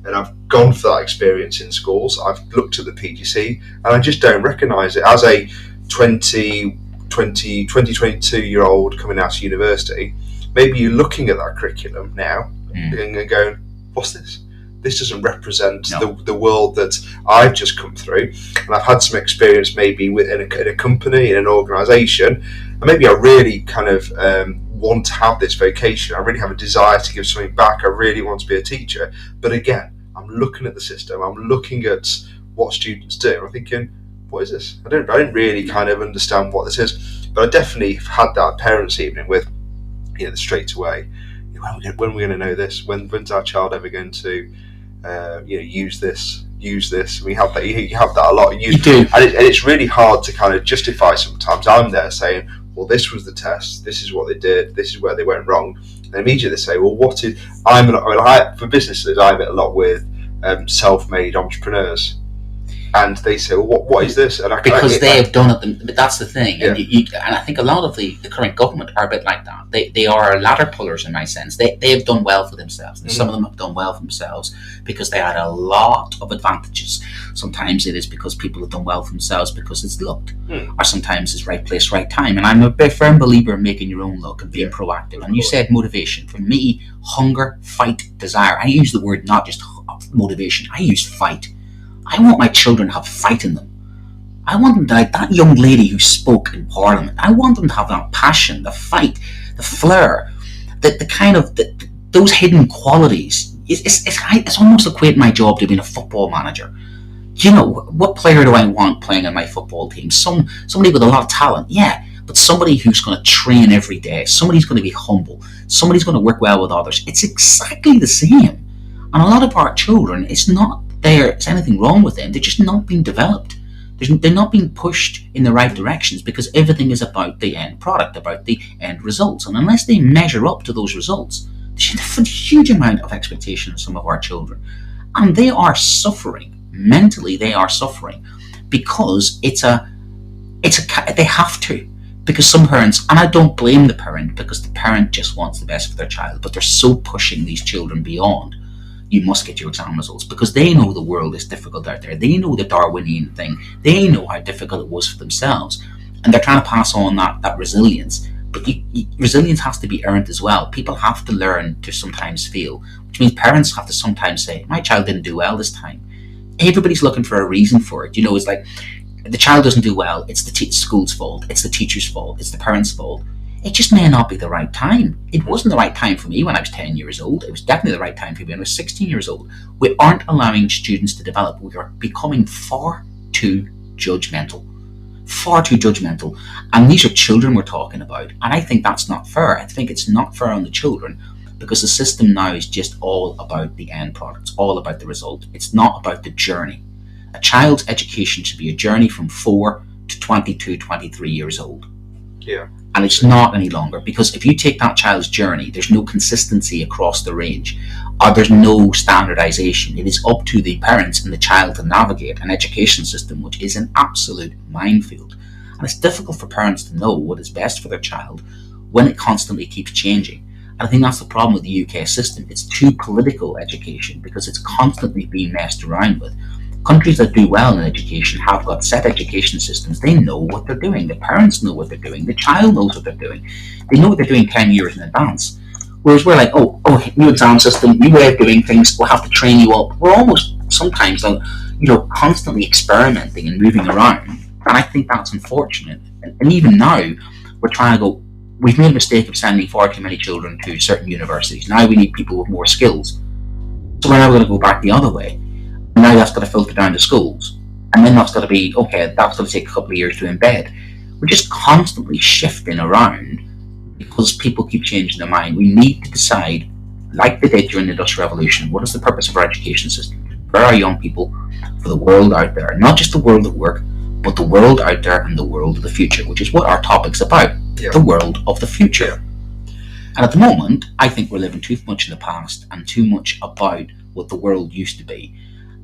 and I've gone for that experience in schools. I've looked at the PGC, and I just don't recognise it as a 22-year-old coming out of university. Maybe you're looking at that curriculum now and going, what's this? This doesn't represent the world that I've just come through. And I've had some experience maybe in a company, in an organisation, and maybe I really kind of want to have this vocation. I really have a desire to give something back. I really want to be a teacher. But again, I'm looking at the system. I'm looking at what students do. I'm thinking, what is this? I don't really kind of understand what this is, but I definitely had that parents' evening with, straight away, when are we going to know this? When's our child ever going to, use this? We have that. You have that a lot. You do, and it's really hard to kind of justify. Sometimes I'm there saying, well, this was the test. This is what they did. This is where they went wrong. And immediately they say, well, what is? For businesses, I met a lot with self-made entrepreneurs. And they say, well, what is this? And because they have done it, but that's the thing. Yeah. And I think a lot of the current government are a bit like that. They are ladder pullers in my sense. They have done well for themselves. And some of them have done well for themselves because they had a lot of advantages. Sometimes it is because people have done well for themselves because it's luck. Or sometimes it's right place, right time. And I'm a big firm believer in making your own luck and being proactive. And you said motivation. For me, hunger, fight, desire. I use the word not just motivation. I use fight. I want my children to have fight in them. I want them to, like that young lady who spoke in Parliament, I want them to have that passion, the fight, the flair, the kind of those hidden qualities. It's almost equate my job to being a football manager. What player do I want playing on my football team? Somebody with a lot of talent, yeah, but somebody who's going to train every day. Somebody's going to be humble. Somebody's going to work well with others. It's exactly the same. And a lot of our children, it's not there's anything wrong with them. They're just not being developed. They're not being pushed in the right directions because everything is about the end product, about the end results. And unless they measure up to those results, there's a huge amount of expectation in some of our children. And they are suffering. Mentally, they are suffering because they have to. Because some parents, and I don't blame the parent because the parent just wants the best for their child, but they're so pushing these children beyond. You must get your exam results because they know the world is difficult out there. They know the Darwinian thing. They know how difficult it was for themselves. And they're trying to pass on that resilience. But resilience has to be earned as well. People have to learn to sometimes feel, which means parents have to sometimes say, my child didn't do well this time. Everybody's looking for a reason for it. It's like the child doesn't do well. It's the school's fault. It's the teacher's fault. It's the parents' fault. It just may not be the right time. It wasn't the right time for me when I was 10 years old. It was definitely the right time for me when I was 16 years old. We aren't allowing students to develop. We are becoming far too judgmental. Far too judgmental. And these are children we're talking about. And I think that's not fair. I think it's not fair on the children because the system now is just all about the end product. It's all about the result. It's not about the journey. A child's education should be a journey from 4 to 22, 23 years old. Yeah. And it's not any longer, because if you take that child's journey, there's no consistency across the range, or there's no standardization. It is up to the parents and the child to navigate an education system which is an absolute minefield. And it's difficult for parents to know what is best for their child when it constantly keeps changing. And I think that's the problem with the UK system. It's too political education because it's constantly being messed around with. Countries that do well in education have got set education systems. They know what they're doing. The parents know what they're doing. The child knows what they're doing. They know what they're doing 10 years in advance. Whereas we're like, oh, new exam system, new way of doing things. We'll have to train you up. We're almost sometimes, constantly experimenting and moving around. And I think that's unfortunate. And even now, we're trying to go, we've made a mistake of sending far too many children to certain universities. Now we need people with more skills. So we're now going to go back the other way. Now that's got to filter down to schools. And then that's got to be, okay, that's going to take a couple of years to embed. We're just constantly shifting around because people keep changing their mind. We need to decide, like they did during the Industrial Revolution, what is the purpose of our education system? Prepare our young people for the world out there. Not just the world of work, but the world out there and the world of the future, which is what our topic's about. Yeah. The world of the future. And at the moment, I think we're living too much in the past and too much about what the world used to be.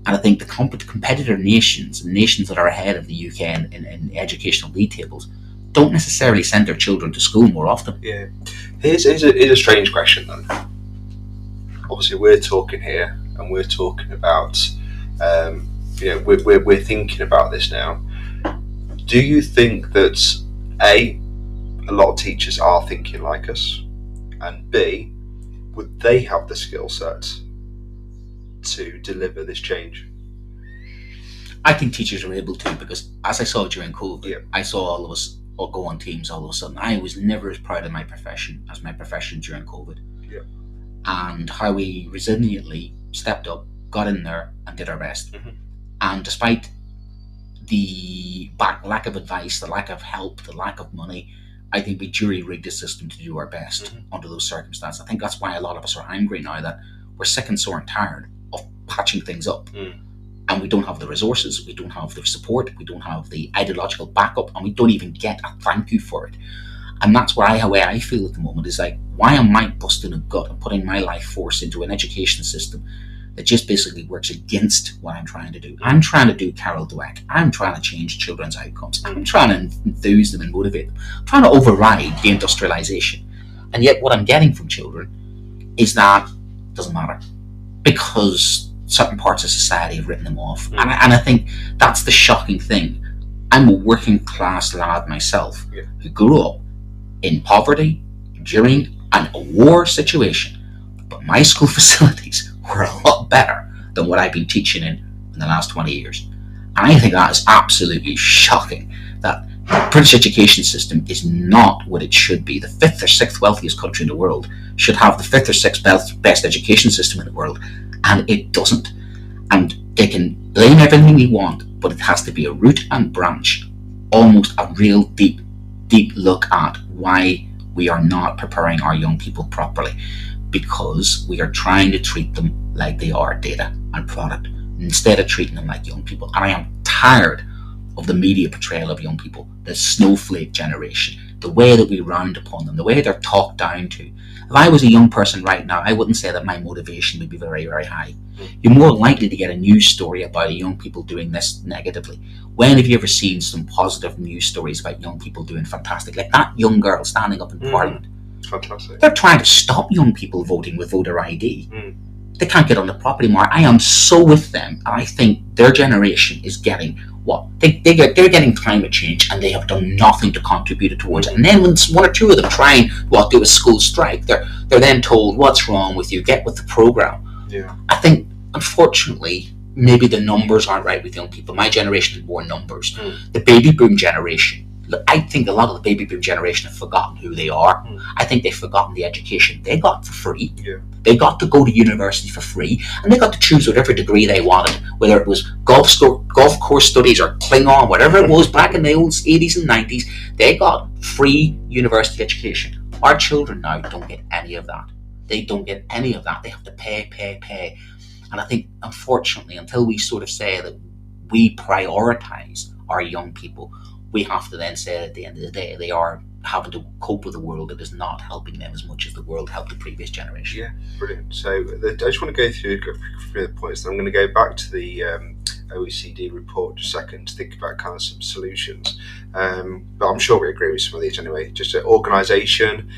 And I think the competitor nations, and nations that are ahead of the UK in educational league tables, don't necessarily send their children to school more often. Yeah. Here's a strange question then. Obviously, we're talking here, and we're talking about, we're thinking about this now. Do you think that A lot of teachers are thinking like us, and B, would they have the skill set to deliver this change? I think teachers are able to, because as I saw during COVID, I saw all of us all go on Teams all of a sudden. I was never as proud of my profession as my profession during COVID. Yeah. And how we resiliently stepped up, got in there and did our best. Mm-hmm. And despite the lack of advice, the lack of help, the lack of money, I think we jury-rigged the system to do our best under those circumstances. I think that's why a lot of us are angry now, that we're sick and sore and tired of patching things up. And we don't have the resources, we don't have the support, we don't have the ideological backup, and we don't even get a thank you for it. And that's why how I feel at the moment is like, why am I busting a gut and putting my life force into an education system that just basically works against what I'm trying to do? I'm trying to do Carol Dweck. I'm trying to change children's outcomes. I'm trying to enthuse them and motivate them. I'm trying to override deindustrialization. And yet what I'm getting from children is that it doesn't matter, because certain parts of society have written them off. And I think that's the shocking thing. I'm a working class lad myself who grew up in poverty during a war situation, but my school facilities were a lot better than what I've been teaching in the last 20 years. And I think that is absolutely shocking, that the British education system is not what it should be. The 5th or 6th wealthiest country in the world should have the 5th or 6th best education system in the world, and it doesn't. And they can blame everything they want, but it has to be a root and branch, almost a real deep look at why we are not preparing our young people properly, because we are trying to treat them like they are data and product instead of treating them like young people. And I am tired of the media portrayal of young people, the snowflake generation, the way that we round upon them, the way they're talked down to. If I was a young person right now, I wouldn't say that my motivation would be very, very high. You're more likely to get a news story about young people doing this negatively. When have you ever seen some positive news stories about young people doing fantastic? Like that young girl standing up in Parliament. Fantastic. They're trying to stop young people voting with voter ID. They can't get on the property market. I am so with them. I think their generation is getting what? They're getting climate change, and they have done nothing to contribute towards it. And then when one or two of them try and do a school strike, they're then told, what's wrong with you? Get with the program. Yeah. I think, unfortunately, maybe the numbers aren't right with young people. My generation is more numbers. The baby boom generation, I think a lot of the baby boom generation have forgotten who they are. I think they've forgotten the education they got for free. Yeah. They got to go to university for free, and they got to choose whatever degree they wanted, whether it was golf course studies or Klingon, whatever it was back in the old 80s and 90s. They got free university education. Our children now don't get any of that. They don't get any of that. They have to pay. And I think, unfortunately, until we sort of say that we prioritize our young people, we have to then say at the end of the day they are having to cope with a world that is not helping them as much as the world helped the previous generation. Yeah, brilliant. So I just want to go through the points. I'm going to go back to the OECD report just a second to think about kind of some solutions. But I'm sure we agree with some of these anyway. Just organisation,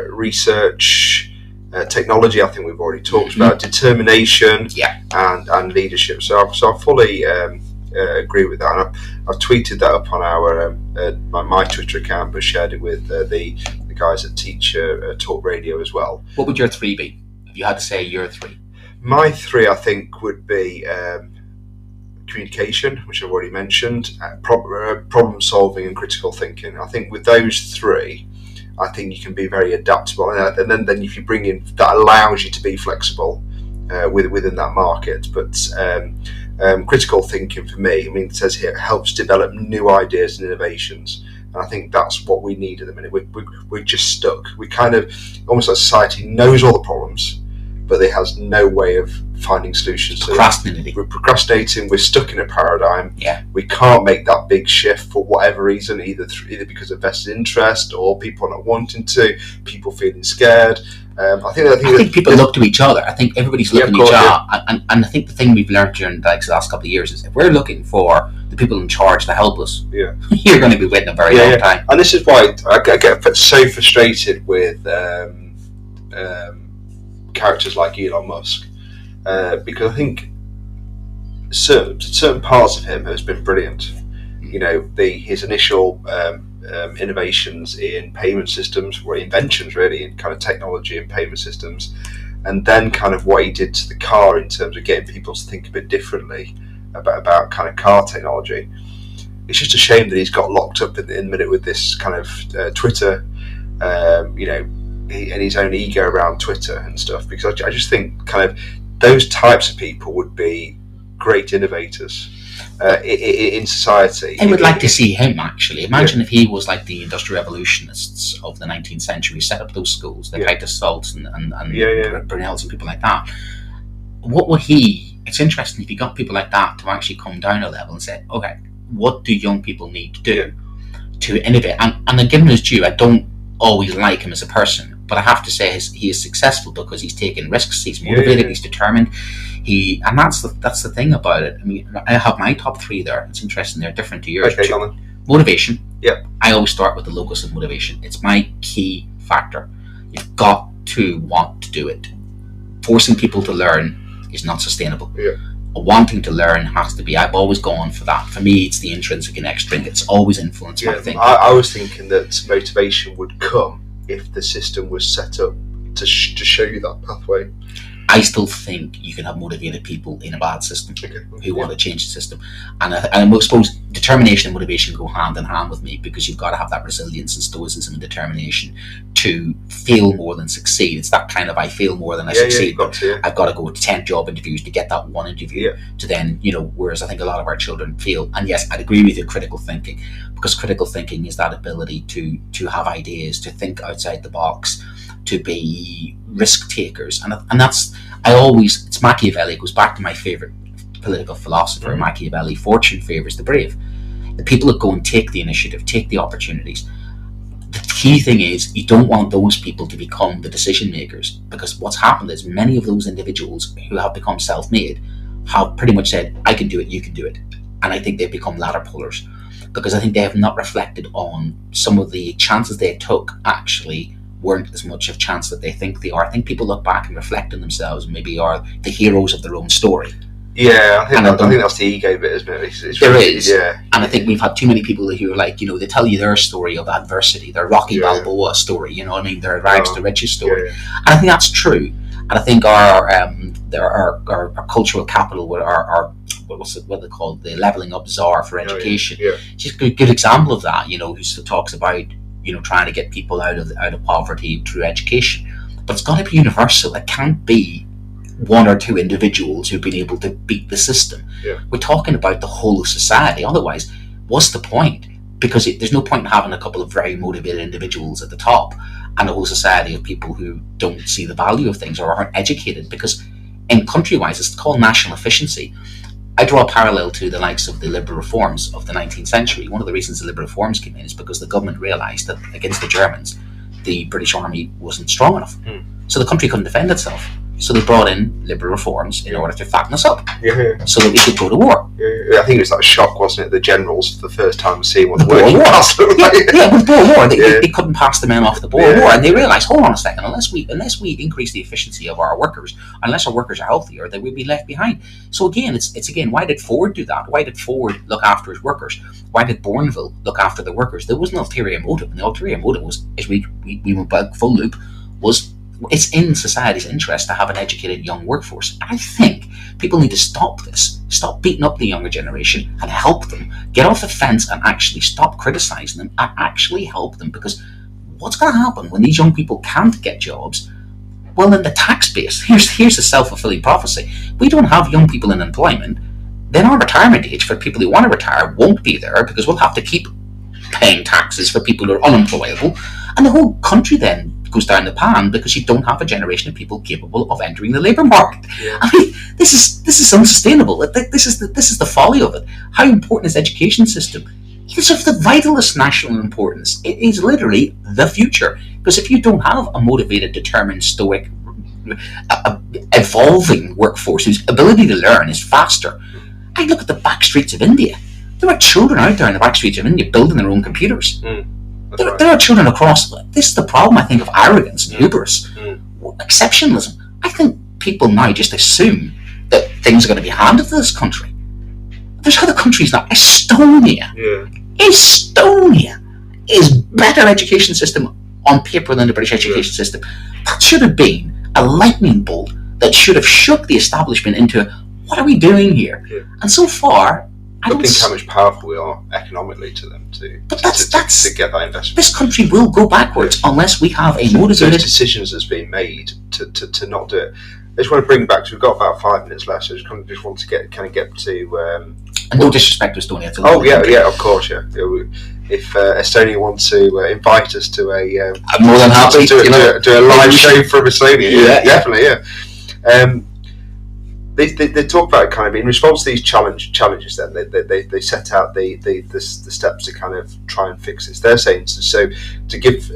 research, technology. I think we've already talked about determination, and leadership. So I fully agree with that. And I've tweeted that up on our my Twitter account, but shared it with the guys at Talk Radio as well. What would your 3 be? If you had to say your 3. My 3, I think, would be communication, which I've already mentioned, problem solving and critical thinking. I think with those 3, I think you can be very adaptable, and then if you bring in, that allows you to be flexible within that market. But critical thinking for me, I mean, it says here, helps develop new ideas and innovations. And I think that's what we need at the minute. We're just stuck. We kind of, almost like society knows all the problems, but it has no way of finding solutions to them. We're procrastinating. We're stuck in a paradigm. Yeah. We can't make that big shift for whatever reason, either because of vested interest or people not wanting to, people feeling scared. I think people look to each other. I think everybody's looking at each other. And I think the thing we've learned during the last couple of years is if we're looking for the people in charge to help us, you're going to be waiting a very long time. And this is why I get so frustrated with characters like Elon Musk, because I think certain parts of him has been brilliant. You know, his initial innovations in payment systems, or inventions really, in kind of technology and payment systems, and then kind of what he did to the car in terms of getting people to think a bit differently about kind of car technology. It's just a shame that he's got locked up in the minute with this kind of Twitter, and his own ego around Twitter and stuff, because I just think kind of those types of people would be great innovators in society. I would like to see him, actually. Imagine if he was like the industrial revolutionists of the 19th century, set up those schools, the Titus Salts and Brunels and people like that. What would it's interesting if you got people like that to actually come down a level and say, okay, what do young people need to do to innovate? And given his due, I don't always like him as a person, but I have to say he is successful because he's taken risks, he's motivated, he's determined. And that's the thing about it. I mean, I have my top 3 there. It's interesting, they're different to yours. Okay, motivation. Yeah. I always start with the locus of motivation. It's my key factor. You've got to want to do it. Forcing people to learn is not sustainable. Yeah. Wanting to learn has to be. I've always gone for that. For me, it's the intrinsic and extrinsic. It's always influenced my thinking. I was thinking that motivation would come if the system was set up to show you that pathway. I still think you can have motivated people in a bad system who want to change the system. And I suppose determination and motivation go hand in hand with me, because you've got to have that resilience and stoicism and determination to fail more than succeed. It's that kind of I fail more than I succeed. I've got to go to 10 job interviews to get that one interview to then, whereas I think a lot of our children fail. And yes, I'd agree with you, critical thinking, because critical thinking is that ability to have ideas, to think outside the box, to be risk takers, and that's it's Machiavelli. It goes back to my favorite political philosopher, Machiavelli. Fortune favors the brave, the people that go and take the initiative, take the opportunities. The key thing is you don't want those people to become the decision makers, because what's happened is many of those individuals who have become self-made have pretty much said, I can do it, you can do it, and I think they've become ladder pullers, because I think they have not reflected on some of the chances they took actually weren't as much of chance that they think they are. I think people look back and reflect on themselves and maybe are the heroes of their own story. Yeah, I think that's the ego bit, isn't it? There is. Yeah. And I think we've had too many people who are like, they tell you their story of adversity, their Rocky Balboa story, their rags to riches story. And I think that's true. And I think our cultural capital, what they call the leveling up czar for education. She's a good example of that, who talks about trying to get people out of poverty through education. But it's got to be universal. It can't be one or two individuals who've been able to beat the system. We're talking about the whole of society. Otherwise, what's the point? Because there's no point in having a couple of very motivated individuals at the top and a whole society of people who don't see the value of things or aren't educated. Because in country-wise, it's called national efficiency. I draw a parallel to the likes of the liberal reforms of the 19th century. One of the reasons the liberal reforms came in is because the government realised that against the Germans, the British army wasn't strong enough. So the country couldn't defend itself. So they brought in liberal reforms in order to fatten us up, so that we could go to war. I think it was that shock, wasn't it? The generals, for the first time, seeing what the Boer War. With the Boer War, they couldn't pass the men off the Boer War, and they realised, hold on a second, unless we increase the efficiency of our workers, unless our workers are healthier, they will be left behind. So again, it's again, why did Ford do that? Why did Ford look after his workers? Why did Bourneville look after the workers? There was an ulterior motive, and the ulterior motive was, as we went back full loop, was it's in society's interest to have an educated young workforce. And I think people need to stop this, stop beating up the younger generation and help them get off the fence and actually stop criticising them and actually help them, because what's going to happen when these young people can't get jobs? Well, in the tax base, here's a self-fulfilling prophecy. We don't have young people in employment, then our retirement age for people who want to retire won't be there, because we'll have to keep paying taxes for people who are unemployable, and the whole country then goes down the pan because you don't have a generation of people capable of entering the labour market. I mean, this is unsustainable. This is the folly of it. How important is the education system? It's of the vitalest national importance. It is literally the future, because if you don't have a motivated, determined, stoic, evolving workforce whose ability to learn is faster. I look at the back streets of India. There are children out there in the back streets of India building their own computers. There are children across. This is the problem, I think, of arrogance and hubris, exceptionalism. I think people now just assume that things are going to be handed to this country. There's other countries now. Estonia is better education system on paper than the British education system. That should have been a lightning bolt that should have shook the establishment into, what are we doing here? And so far, I don't think how much powerful we are economically to them to get that investment. This country will go backwards unless we have a motivated... So decisions that's been made to not do it. I just want to bring back, so we've got about 5 minutes left, so I just want to get to... and no disrespect to Estonia. Of course, yeah. If Estonia wants to invite us to I'm more than happy to do a live show from Estonia, definitely, yeah. They talk about kind of in response to these challenges. Then they set out the steps to kind of try and fix this. They're saying so to give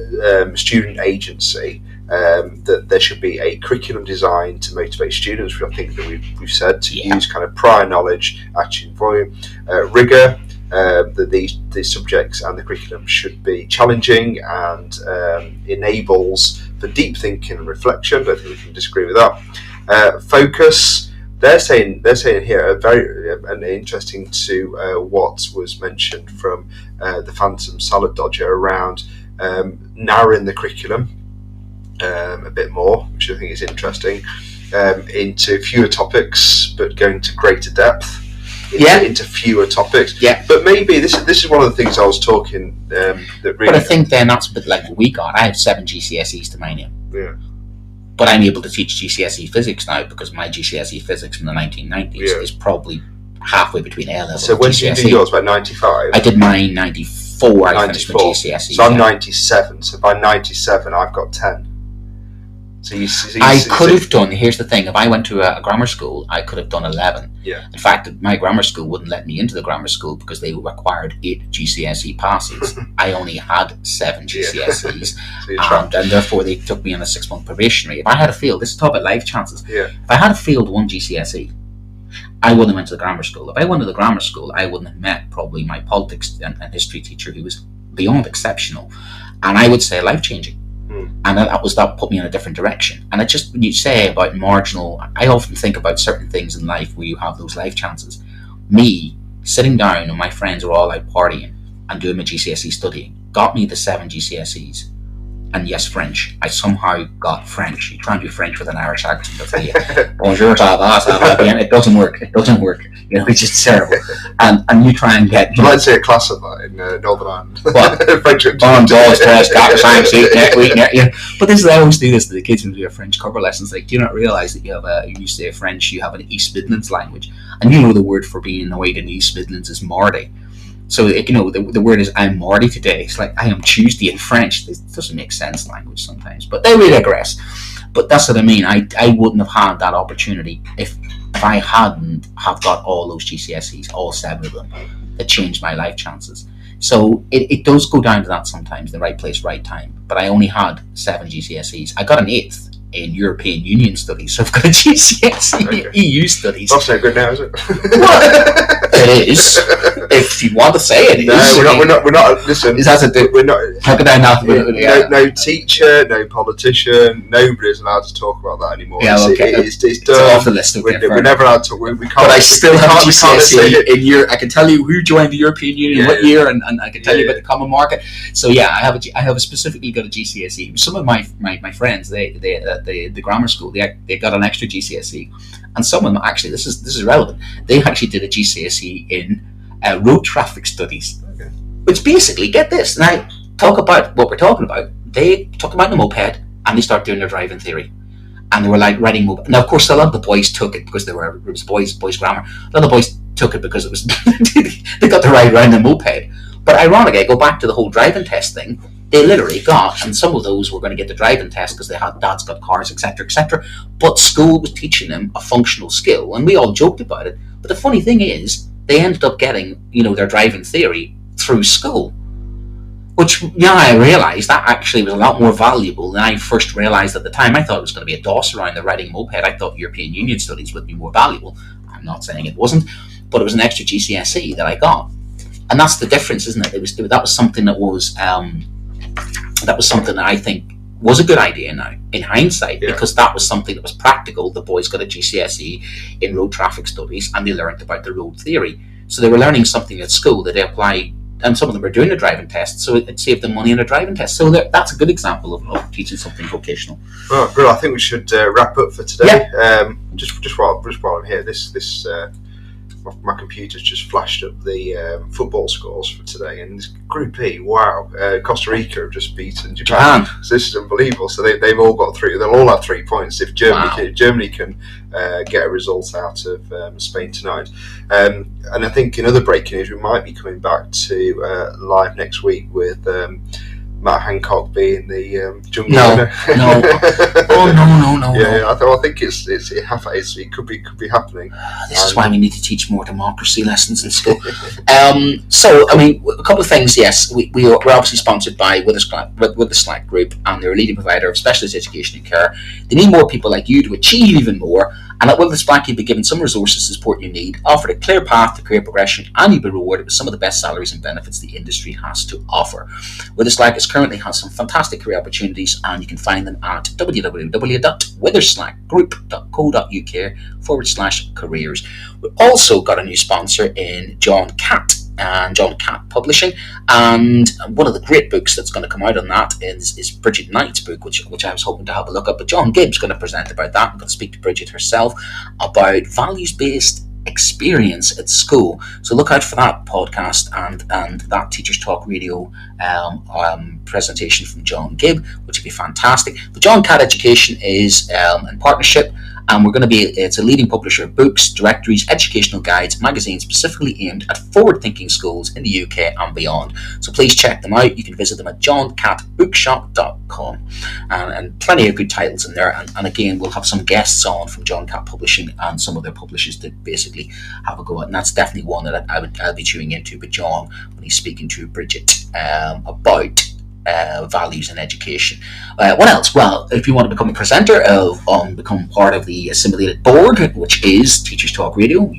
student agency, that there should be a curriculum designed to motivate students, which I think that we've said to use kind of prior knowledge, action, volume, rigor. That these subjects and the curriculum should be challenging and enables for deep thinking and reflection. I don't think we can disagree with that. Focus. They're saying here very interesting to what was mentioned from the Phantom Salad Dodger around narrowing the curriculum a bit more, which I think is interesting, into fewer topics but going to greater depth. Into fewer topics. But maybe this is one of the things I was talking that really. But I think then that's a bit like what we got. I have 7 GCSEs to my name. Yeah. But I'm able to teach GCSE physics now because my GCSE physics from the 1990s is probably halfway between A level. So when did you do yours? About 95? I did mine 94. I finished my GCSE. So I'm 97. So by 97, I've got 10. So I could have done. Here's the thing: if I went to a grammar school, I could have done 11. Yeah. In fact, my grammar school wouldn't let me into the grammar school because they required 8 GCSE passes. I only had 7 GCSEs, and therefore they took me on a 6-month probationary. If I had failed, this is talk about life chances. Yeah. If I had failed 1 GCSE, I wouldn't have went to the grammar school. If I went to the grammar school, I wouldn't have met probably my politics and history teacher, who was beyond exceptional, and I would say life changing. And that put me in a different direction. And it's just when you say about marginal, I often think about certain things in life where you have those life chances. Me sitting down and my friends are all out partying and doing my GCSE studying got me the 7 GCSEs. And yes, French. I somehow got French. You try and do French with an Irish accent, they'll tell you, bonjour, ça va, ça va bien. It doesn't work. You know, it's just terrible. And you try and get... I'd like to see a class of that in Northern Ireland. What? French. But this is, I always do this to the kids when we do their French cover lessons. Like, do you not realise that you say French, you have an East Midlands language, and you know the word for being annoyed in East Midlands is mardi. So, the word is I'm mardi today. It's like I am Tuesday in French. This doesn't make sense language sometimes, but they really digress. But that's what I mean. I wouldn't have had that opportunity if I hadn't have got all those GCSEs, all 7 of them, that changed my life chances. So it does go down to that sometimes, the right place, right time. But I only had 7 GCSEs. I got an 8th in European Union Studies, so I've got a GCSE in EU Studies. That's no good now, is it? Well, it is. If you want to say it, no, is. we're not. Listen, Is that we're not. how could I not? No teacher, no politician, nobody is allowed to talk about that anymore. Yeah, okay. It's done. Off the list. Okay, we're never allowed to. We can't. But I still have GCSE in in year. I can tell you who joined the European Union, what year, and I can tell you about the common market. So yeah, I have specifically got a GCSE. Some of my friends, the grammar school, they got an extra GCSE, and some of them actually, this is relevant. They actually did a GCSE in road traffic studies, which basically, get this now, talk about what we're talking about. They talk about the moped and they start doing their driving theory, and they were like riding moped. Now of course a lot of the boys took it because it was boys grammar. A lot of the boys took it because it was they got to ride around the moped. But ironically, I go back to the whole driving test thing. They literally got, and some of those were going to get the driving test because they had dads got cars, etc., etc. But school was teaching them a functional skill, and we all joked about it. But the funny thing is, they ended up getting, their driving theory through school, which now I realised that actually was a lot more valuable than I first realised at the time. I thought it was going to be a DOS around the riding moped. I thought European Union Studies would be more valuable. I'm not saying it wasn't, but it was an extra GCSE that I got, and that's the difference, isn't it? That was something that was something that I think was a good idea now in hindsight, because that was something that was practical. The boys got a GCSE in road traffic studies and they learned about the road theory. So they were learning something at school that they apply, and some of them were doing a driving test, so it saved them money on a driving test. So that's a good example of teaching something vocational. Well, good. I think we should wrap up for today. Just while I'm here, my computer's just flashed up the football scores for today, and this Group E, wow, Costa Rica have just beaten Japan. So this is unbelievable. So they've all got 3. They'll all have 3 points if Germany can get a result out of Spain tonight. And I think in other breaking news, we might be coming back to live next week with Matt Hancock being the jungle winner. No. Oh, no. Yeah, I think it could be happening. This is why we need to teach more democracy lessons in school. So, I mean, a couple of things. Yes, we're obviously sponsored by with the Slack group, and they're a leading provider of specialist education and care. They need more people like you to achieve even more. And at Withers Slack, you'll be given some resources and support you need, offered a clear path to career progression, and you'll be rewarded with some of the best salaries and benefits the industry has to offer. Withers Slack currently has some fantastic career opportunities, and you can find them at www.witherslackgroup.co.uk/careers. We've also got a new sponsor in John Catt and John Catt Publishing, and one of the great books that's going to come out on that is Bridget Knight's book, which I was hoping to have a look at, but John Gibb's going to present about that. I'm going to speak to Bridget herself about values-based experience at school, so look out for that podcast and that Teachers Talk Radio presentation from John Gibb, which would be fantastic. But John Catt Education is in partnership, and it's a leading publisher of books, directories, educational guides, magazines specifically aimed at forward-thinking schools in the UK and beyond. So please check them out. You can visit them at johncattbookshop.com, and plenty of good titles in there. And again, we'll have some guests on from John Catt Publishing and some of their publishers to basically have a go at. And that's definitely one that I'll be tuning into with John when he's speaking to Bridget about values in education. What else? Well, if you want to become a presenter become part of the assimilated board, which is Teachers Talk Radio,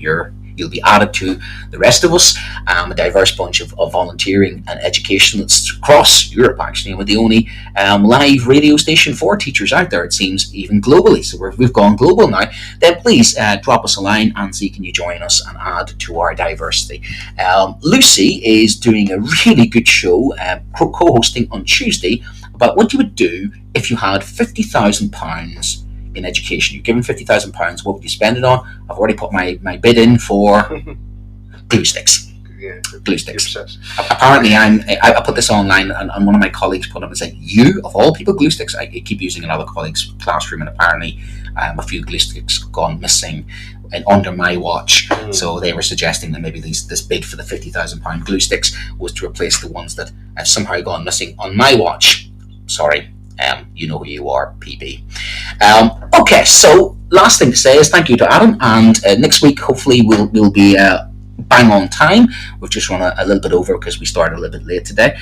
you'll be added to the rest of us, a diverse bunch of volunteering and education that's across Europe, actually, and we're the only live radio station for teachers out there, it seems, even globally. So we've gone global now. Then please drop us a line and see can you join us and add to our diversity. Lucy is doing a really good show, co-hosting on Tuesday, about what you would do if you had £50,000 in education. You're given £50,000, what would you spend it on? I've already put my bid in for glue sticks. Glue sticks. Apparently, I put this online, and one of my colleagues put up and said, "You of all people, glue sticks." I keep using another colleague's classroom, and apparently, a few glue sticks gone missing under my watch. So they were suggesting that maybe this bid for the £50,000 glue sticks was to replace the ones that have somehow gone missing on my watch. Sorry. you know who you are, PB. Okay, so last thing to say is thank you to Adam, and next week hopefully we'll be bang on time. We've just run a little bit over because we started a little bit late today.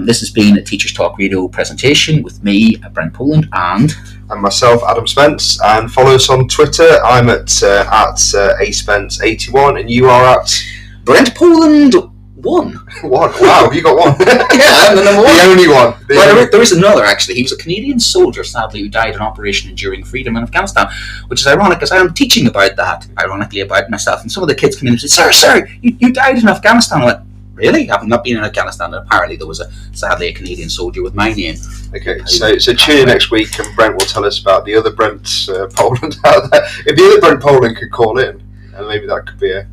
This has been a Teachers Talk Radio presentation with me, Brent Poland, and myself, Adam Spence. And follow us on Twitter. I'm at aspence81, and you are at Brent Poland 1. Wow, you got one. Yeah, I'm the number 1. The only one. Well, there is another, actually. He was a Canadian soldier, sadly, who died in Operation Enduring Freedom in Afghanistan, which is ironic, because I'm teaching about that, ironically, about myself. And some of the kids come in and say, Sir, you died in Afghanistan. I went, really? I've not been in Afghanistan. And apparently there was, sadly, a Canadian soldier with my name. Okay, so tune in next week, and Brent will tell us about the other Brent Poland out there. If the other Brent Poland could call in, and maybe that could be a...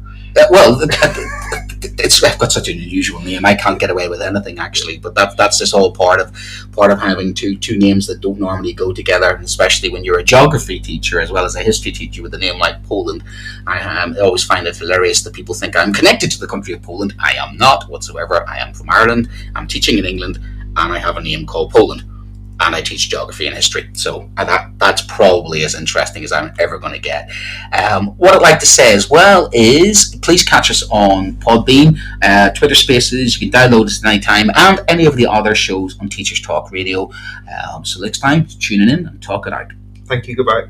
I've got such an unusual name. I can't get away with anything, actually. But that's just all part of having two names that don't normally go together, and especially when you're a geography teacher as well as a history teacher with a name like Poland. I always find it hilarious that people think I'm connected to the country of Poland. I am not whatsoever. I am from Ireland. I'm teaching in England, and I have a name called Poland. And I teach geography and history, so that's probably as interesting as I'm ever going to get. What I'd like to say as well is please catch us on Podbean, Twitter Spaces. You can download us anytime, and any of the other shows on Teachers Talk Radio. So next time, tune in and talk it out. Thank you, goodbye.